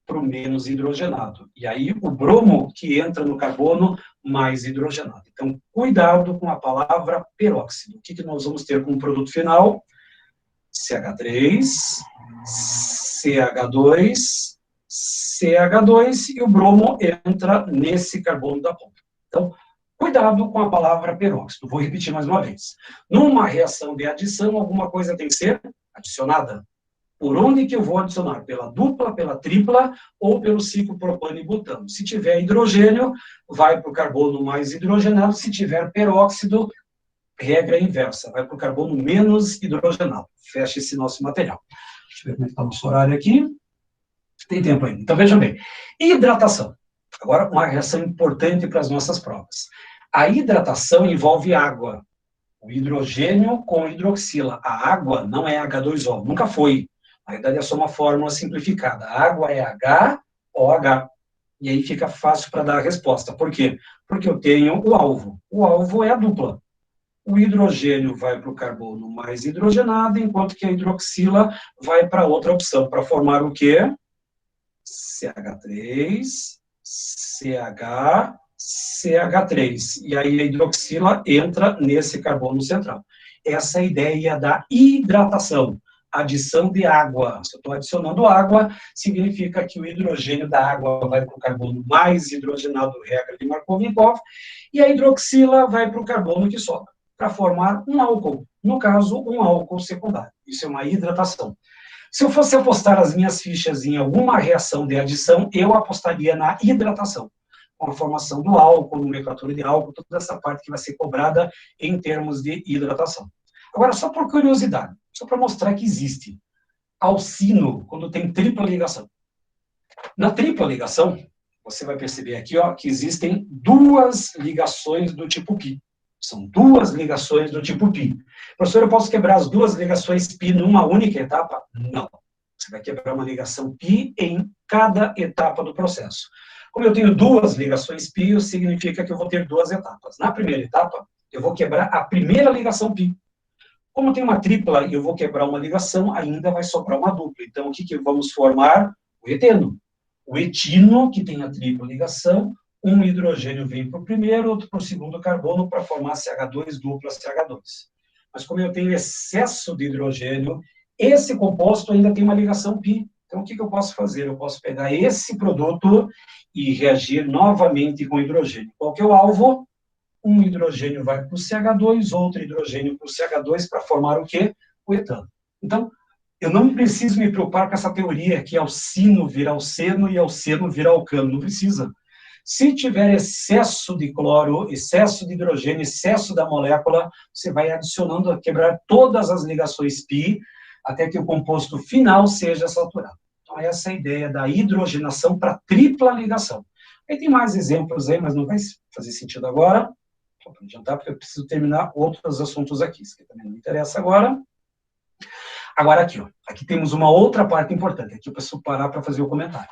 Para o menos hidrogenado. E aí, o bromo que entra no carbono mais hidrogenado. Então, cuidado com a palavra peróxido. O que nós vamos ter como produto final? CH3, CH2, CH2, e o bromo entra nesse carbono da ponta. Então, cuidado com a palavra peróxido. Vou repetir mais uma vez. Numa reação de adição, alguma coisa tem que ser adicionada. Por onde que eu vou adicionar? Pela dupla, pela tripla ou pelo ciclo propano e butano? Se tiver hidrogênio, vai para o carbono mais hidrogenado. Se tiver peróxido, regra inversa, vai para o carbono menos hidrogenado. Fecha esse nosso material. Deixa eu ver como é que está o nosso horário aqui. Tem tempo ainda. Então, vejam bem. Hidratação. Agora, uma reação importante para as nossas provas. A hidratação envolve água. O hidrogênio com hidroxila. A água não é H2O, nunca foi. Na verdade, é só uma fórmula simplificada. A água é HOH. E aí fica fácil para dar a resposta. Por quê? Porque eu tenho o alvo. O alvo é a dupla. O hidrogênio vai para o carbono mais hidrogenado, enquanto que a hidroxila vai para outra opção, para formar o quê? CH3, CH, CH3. E aí a hidroxila entra nesse carbono central. Essa é a ideia da hidratação. Adição de água. Se eu estou adicionando água, significa que o hidrogênio da água vai para o carbono mais hidrogenado, regra de Markovnikov, e a hidroxila vai para o carbono que sobra, para formar um álcool. No caso, um álcool secundário. Isso é uma hidratação. Se eu fosse apostar as minhas fichas em alguma reação de adição, eu apostaria na hidratação, com a formação do álcool, nomenclatura de álcool, toda essa parte que vai ser cobrada em termos de hidratação. Agora, só por curiosidade, só para mostrar que existe alcino quando tem tripla ligação. Na tripla ligação, você vai perceber aqui, ó, que existem duas ligações do tipo π. São duas ligações do tipo π. Professor, eu posso quebrar as duas ligações π numa única etapa? Não. Você vai quebrar uma ligação π em cada etapa do processo. Como eu tenho duas ligações π, significa que eu vou ter duas etapas. Na primeira etapa, eu vou quebrar a primeira ligação π. Como tem uma tripla e eu vou quebrar uma ligação, ainda vai sobrar uma dupla. Então, o que vamos formar? O eteno. O etino, que tem a tripla ligação, um hidrogênio vem para o primeiro, outro para o segundo carbono, para formar CH2 dupla CH2. Mas como eu tenho excesso de hidrogênio, esse composto ainda tem uma ligação π. Então, o que eu posso fazer? Eu posso pegar esse produto e reagir novamente com hidrogênio. Qual que é o alvo? Um hidrogênio vai para o CH2, outro hidrogênio para o CH2, para formar o quê? O etano. Então, eu não preciso me preocupar com essa teoria que alcino vira alceno e alceno vira alcano. Não precisa. Se tiver excesso de cloro, excesso de hidrogênio, excesso da molécula, você vai adicionando a quebrar todas as ligações π, até que o composto final seja saturado. Então, essa é a ideia da hidrogenação para tripla ligação. Aí tem mais exemplos aí, mas não vai fazer sentido agora. Vou adiantar, porque eu preciso terminar outros assuntos aqui, isso que também não me interessa agora. Agora aqui, ó, aqui temos uma outra parte importante, aqui eu preciso parar para fazer o comentário.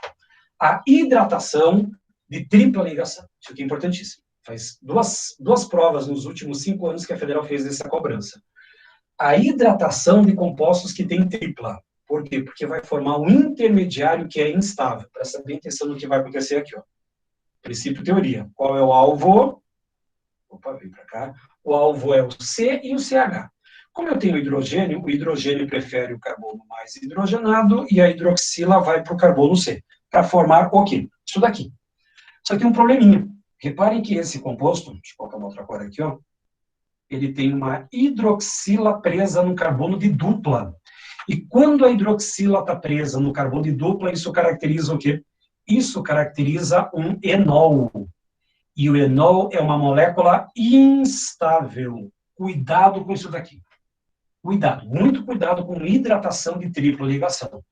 A hidratação de tripla ligação, isso aqui é importantíssimo. Faz duas provas nos últimos 5 anos que a Federal fez essa cobrança. A hidratação de compostos que tem tripla. Por quê? Porque vai formar um intermediário que é instável. Presta bem atenção no que vai acontecer aqui, ó. Princípio teoria. Qual é o alvo? Opa, vem para cá. O alvo é o C e o CH. Como eu tenho hidrogênio, o hidrogênio prefere o carbono mais hidrogenado e a hidroxila vai para o carbono C, para formar o quê? Isso daqui. Só que tem um probleminha. Reparem que esse composto, deixa eu colocar uma outra cor aqui, ó, ele tem uma hidroxila presa no carbono de dupla. E quando a hidroxila está presa no carbono de dupla, isso caracteriza o quê? Isso caracteriza um enol. E o enol é uma molécula instável. Cuidado com isso daqui. Cuidado, muito cuidado com hidratação de tripla ligação.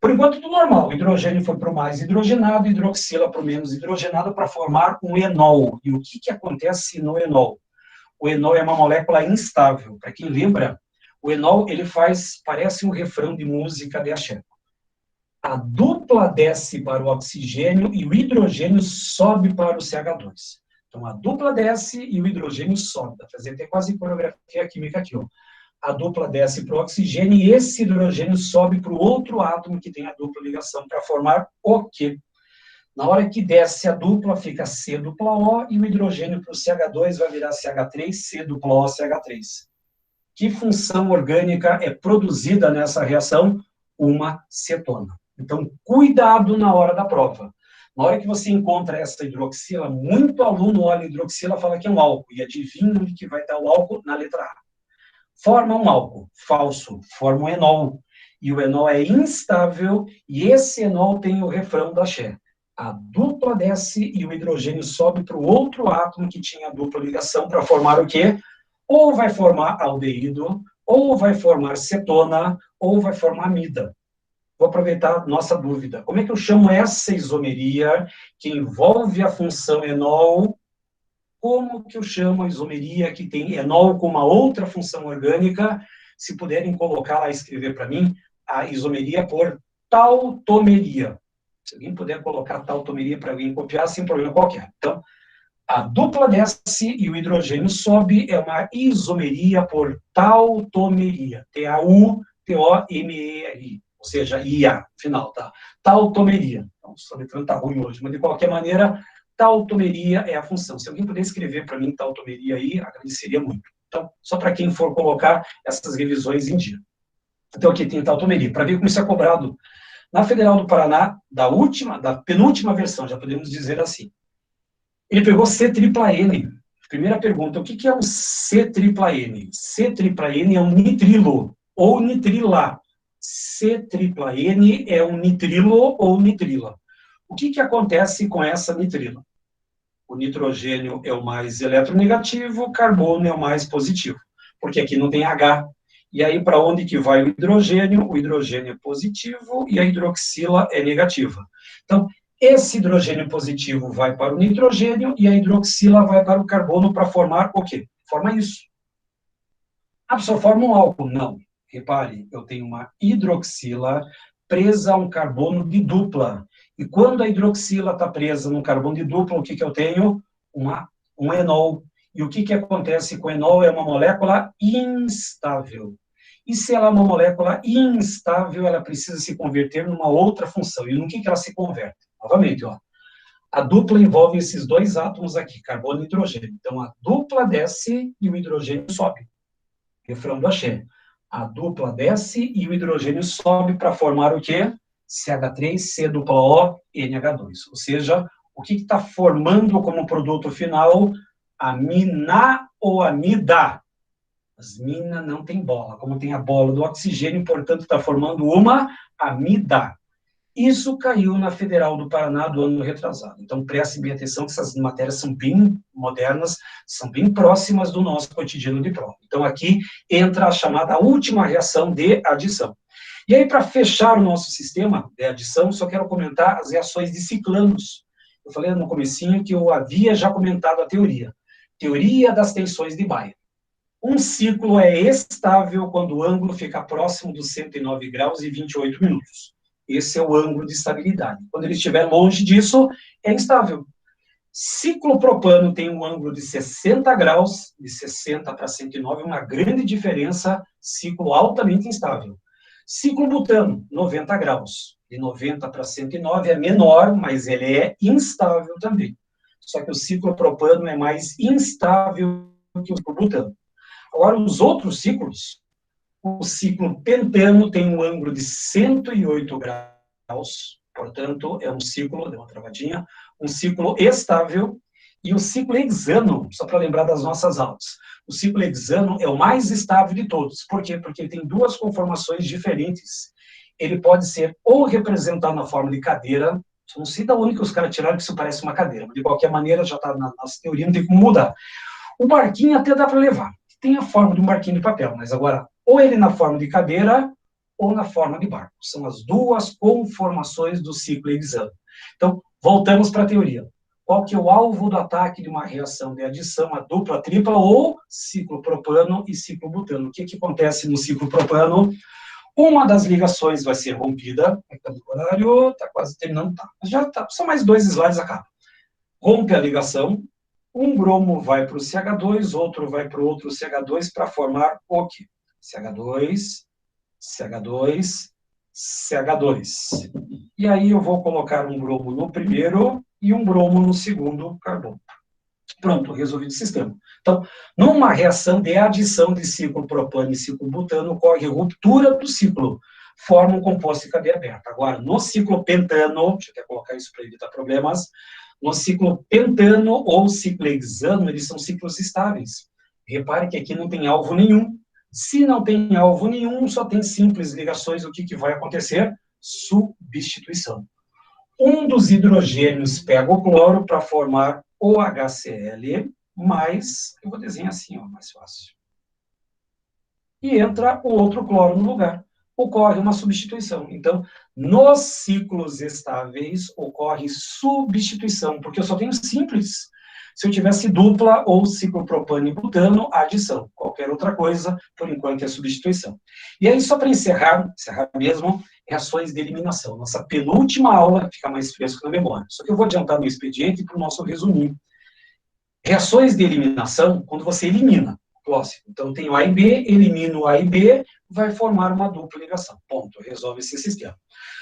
Por enquanto, tudo normal. O hidrogênio foi para o mais hidrogenado, hidroxila para o menos hidrogenado, para formar um enol. E o que acontece no enol? O enol é uma molécula instável. Para quem lembra, o enol ele parece um refrão de música de axé. A dupla desce para o oxigênio e o hidrogênio sobe para o CH2. Então, a dupla desce e o hidrogênio sobe. Dá para fazer até quase coreografia química aqui, ó. A dupla desce para o oxigênio e esse hidrogênio sobe para o outro átomo que tem a dupla ligação para formar o quê? Na hora que desce a dupla, fica C dupla O e o hidrogênio para o CH2 vai virar CH3, C dupla O, CH3. Que função orgânica é produzida nessa reação? Uma cetona. Então, cuidado na hora da prova. Na hora que você encontra essa hidroxila, muito aluno olha a hidroxila e fala que é um álcool. E adivinha onde que vai estar o álcool? Na letra A. Forma um álcool. Falso. Forma um enol. E o enol é instável e esse enol tem o refrão da axé. A dupla desce e o hidrogênio sobe para o outro átomo que tinha a dupla ligação para formar o quê? Ou vai formar aldeído, ou vai formar cetona, ou vai formar amida. Vou aproveitar nossa dúvida. Como é que eu chamo essa isomeria que envolve a função enol? Como que eu chamo a isomeria que tem enol com uma outra função orgânica? Se puderem colocar lá e escrever para mim, a isomeria por tautomeria. Se alguém puder colocar tautomeria para alguém copiar, sem problema qualquer. Então, a dupla desce e o hidrogênio sobe é uma isomeria por tautomeria. T-A-U-T-O-M-E-R-I. Ou seja, IA, final, tá? Tautomeria. Então, só letrando tá ruim hoje, mas de qualquer maneira, tautomeria é a função. Se alguém puder escrever para mim tautomeria aí, agradeceria muito. Então, só para quem for colocar essas revisões em dia. Então, aqui tem tautomeria. Para ver como isso é cobrado na Federal do Paraná, da penúltima versão, já podemos dizer assim. Ele pegou C-tripla-N. Primeira pergunta, o que é um C-tripla-N? C-tripla-N é um nitrilo, ou nitrila. C-tripla-N é um nitrilo ou nitrila. O que acontece com essa nitrila? O nitrogênio é o mais eletronegativo, o carbono é o mais positivo. Porque aqui não tem H. E aí, para onde que vai o hidrogênio? O hidrogênio é positivo e a hidroxila é negativa. Então, esse hidrogênio positivo vai para o nitrogênio e a hidroxila vai para o carbono para formar o quê? Forma isso. A pessoa forma um álcool? Não. Repare, eu tenho uma hidroxila presa a um carbono de dupla. E quando a hidroxila está presa num carbono de dupla, o que, que eu tenho? Um enol. E o que, que acontece com o enol? É uma molécula instável. E se ela é uma molécula instável, ela precisa se converter numa outra função. E no que ela se converte? Novamente, ó, a dupla envolve esses dois átomos aqui, carbono e hidrogênio. Então, a dupla desce e o hidrogênio sobe. Refrão do axé. A dupla desce e o hidrogênio sobe para formar o quê? CH3, C-O, NH2. Ou seja, o que está formando como produto final? Amina ou amida. As minas não tem bola, como tem a bola do oxigênio, portanto, está formando uma amida. Isso caiu na Federal do Paraná do ano retrasado. Então, preste bem atenção que essas matérias são bem modernas, são bem próximas do nosso cotidiano de prova. Então, aqui entra a chamada última reação de adição. E aí, para fechar o nosso sistema de adição, só quero comentar as reações de ciclanos. Eu falei no comecinho que eu havia já comentado a teoria. Teoria das tensões de Bayer. Um ciclo é estável quando o ângulo fica próximo dos 109 graus e 28 minutos. Esse é o ângulo de estabilidade. Quando ele estiver longe disso, é instável. Ciclo propano tem um ângulo de 60 graus, de 60 para 109, uma grande diferença, ciclo altamente instável. Ciclo butano, 90 graus, de 90 para 109 é menor, mas ele é instável também. Só que o ciclo propano é mais instável que o butano. Agora, os outros ciclos, o ciclo pentano tem um ângulo de 108 graus, portanto, é um ciclo, deu uma travadinha, um ciclo estável, e o ciclo hexano, só para lembrar das nossas aulas, o ciclo hexano é o mais estável de todos. Por quê? Porque ele tem duas conformações diferentes. Ele pode ser ou representado na forma de cadeira, não sei de onde que os caras tiraram que isso parece uma cadeira, mas de qualquer maneira já está na nossa teoria, não tem como mudar. O barquinho até dá para levar, tem a forma de um barquinho de papel, mas agora, ou ele na forma de cadeira, ou na forma de barco. São as duas conformações do ciclo hexano. Então, voltamos para a teoria. Qual que é o alvo do ataque de uma reação de adição, a dupla, tripla, ou ciclo propano e ciclo butano? O que acontece no ciclo propano? Uma das ligações vai ser rompida, está no horário, está quase terminando, tá. Já tá, só mais 2 slides acaba. Rompe a ligação, um bromo vai para o CH2, outro vai para o outro CH2 para formar o quê? CH2, CH2, CH2. E aí eu vou colocar um bromo no primeiro e um bromo no segundo carbono. Pronto, resolvido o sistema. Então, numa reação de adição de ciclo propano e ciclo butano, ocorre ruptura do ciclo, forma um composto de cadeia aberta. Agora, no ciclo pentano, deixa eu até colocar isso para evitar problemas, no ciclo pentano ou ciclo hexano, eles são ciclos estáveis. Repare que aqui não tem alvo nenhum. Se não tem alvo nenhum, só tem simples ligações, o que vai acontecer? Substituição. Um dos hidrogênios pega o cloro para formar o HCl, mais, eu vou desenhar assim, ó, mais fácil. E entra o outro cloro no lugar. Ocorre uma substituição. Então, nos ciclos estáveis, ocorre substituição, porque eu só tenho simples. Se eu tivesse dupla ou ciclo propano e butano, adição. Qualquer outra coisa, por enquanto, é substituição. E aí, só para encerrar mesmo, reações de eliminação. Nossa penúltima aula fica mais fresco na memória. Só que eu vou adiantar no expediente para o nosso resuminho. Reações de eliminação, quando você elimina. Clássico. Então, tenho A e B, elimino A e B, vai formar uma dupla ligação. Ponto. Resolve esse sistema.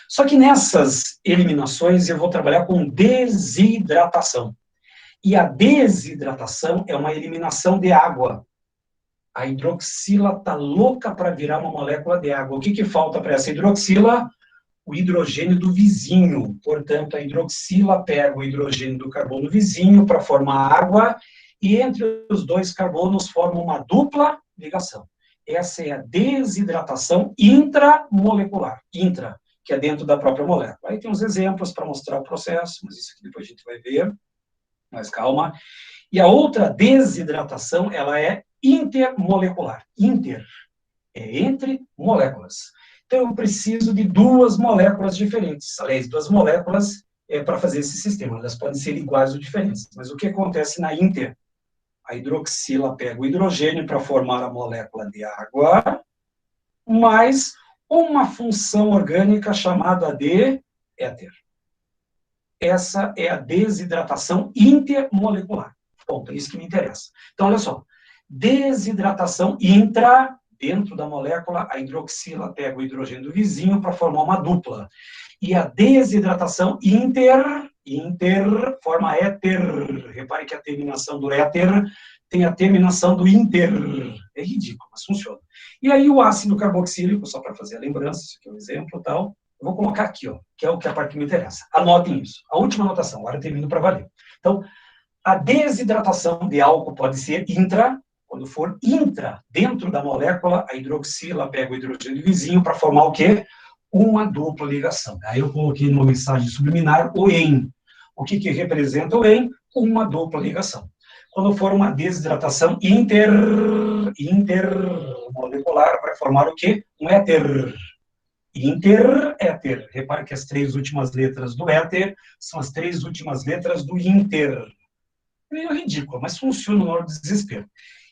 Só que nessas eliminações eu vou trabalhar com desidratação. E a desidratação é uma eliminação de água. A hidroxila está louca para virar uma molécula de água. O que falta para essa hidroxila? O hidrogênio do vizinho. Portanto, a hidroxila pega o hidrogênio do carbono vizinho para formar água e entre os dois carbonos forma uma dupla ligação. Essa é a desidratação intramolecular, intra, que é dentro da própria molécula. Aí tem uns exemplos para mostrar o processo, mas isso aqui depois a gente vai ver, mas calma. E a outra desidratação, ela é intermolecular, inter. é entre moléculas. Então, eu preciso de duas moléculas diferentes. Aliás, duas moléculas para fazer esse sistema. Elas podem ser iguais ou diferentes. Mas o que acontece na inter? A hidroxila pega o hidrogênio para formar a molécula de água, mais uma função orgânica chamada de éter. Essa é a desidratação intermolecular. Ponto, é isso que me interessa. Então, olha só. Desidratação dentro da molécula, a hidroxila pega o hidrogênio do vizinho para formar uma dupla. E a desidratação forma éter. Repare que a terminação do éter tem a terminação do inter. É ridículo, mas funciona. E aí o ácido carboxílico, só para fazer a lembrança, isso aqui é um exemplo, tal. Eu vou colocar aqui, ó, que é a parte que me interessa. Anotem isso. A última anotação, agora eu termino para valer. Então, a desidratação de álcool pode ser quando for dentro da molécula, a hidroxila pega o hidrogênio vizinho para formar o quê? Uma dupla ligação. Aí eu coloquei numa mensagem subliminar o EN. O que representa o EN? Uma dupla ligação. Quando for uma desidratação intermolecular, vai formar o quê? Um éter. Interéter. Repare que as três últimas letras do éter são as três últimas letras do inter. Meio ridículo, mas funciona na hora do desespero.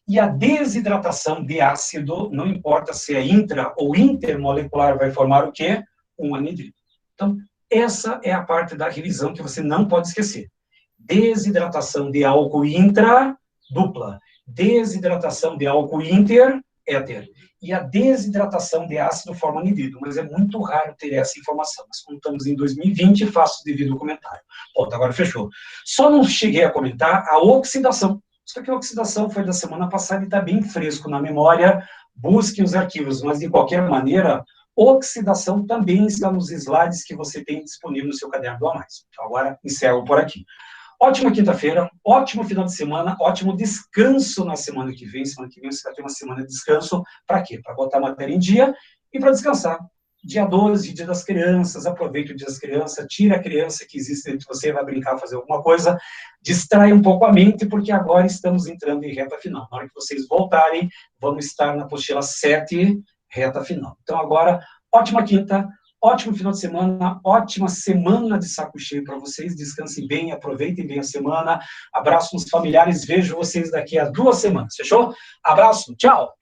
E a desidratação de ácido, não importa se é intra ou intermolecular, vai formar o quê? Um anidrido. Então, essa é a parte da revisão que você não pode esquecer. Desidratação de álcool intra, dupla. Desidratação de álcool inter, éter. E a desidratação de ácido forma anidrido, mas é muito raro ter essa informação. Mas como estamos em 2020, faço o devido comentário. Pronto, agora fechou. Só não cheguei a comentar a oxidação. Só que a oxidação foi da semana passada e está bem fresco na memória. Busquem os arquivos, mas de qualquer maneira, oxidação também está nos slides que você tem disponível no seu caderno do A+. Então, agora encerro por aqui. Ótima quinta-feira, ótimo final de semana, ótimo descanso na semana que vem. Semana que vem você vai ter uma semana de descanso. Para quê? Para botar a matéria em dia e para descansar. Dia 12, dia das crianças, aproveite o dia das crianças, tira a criança que existe dentro de você, vai brincar, fazer alguma coisa, distrai um pouco a mente, porque agora estamos entrando em reta final. Na hora que vocês voltarem, vamos estar na apostila 7, reta final. Então agora, ótima quinta, ótimo final de semana, ótima semana de saco cheio para vocês, descansem bem, aproveitem bem a semana, abraço nos familiares, vejo vocês daqui a 2 semanas, fechou? Abraço, tchau!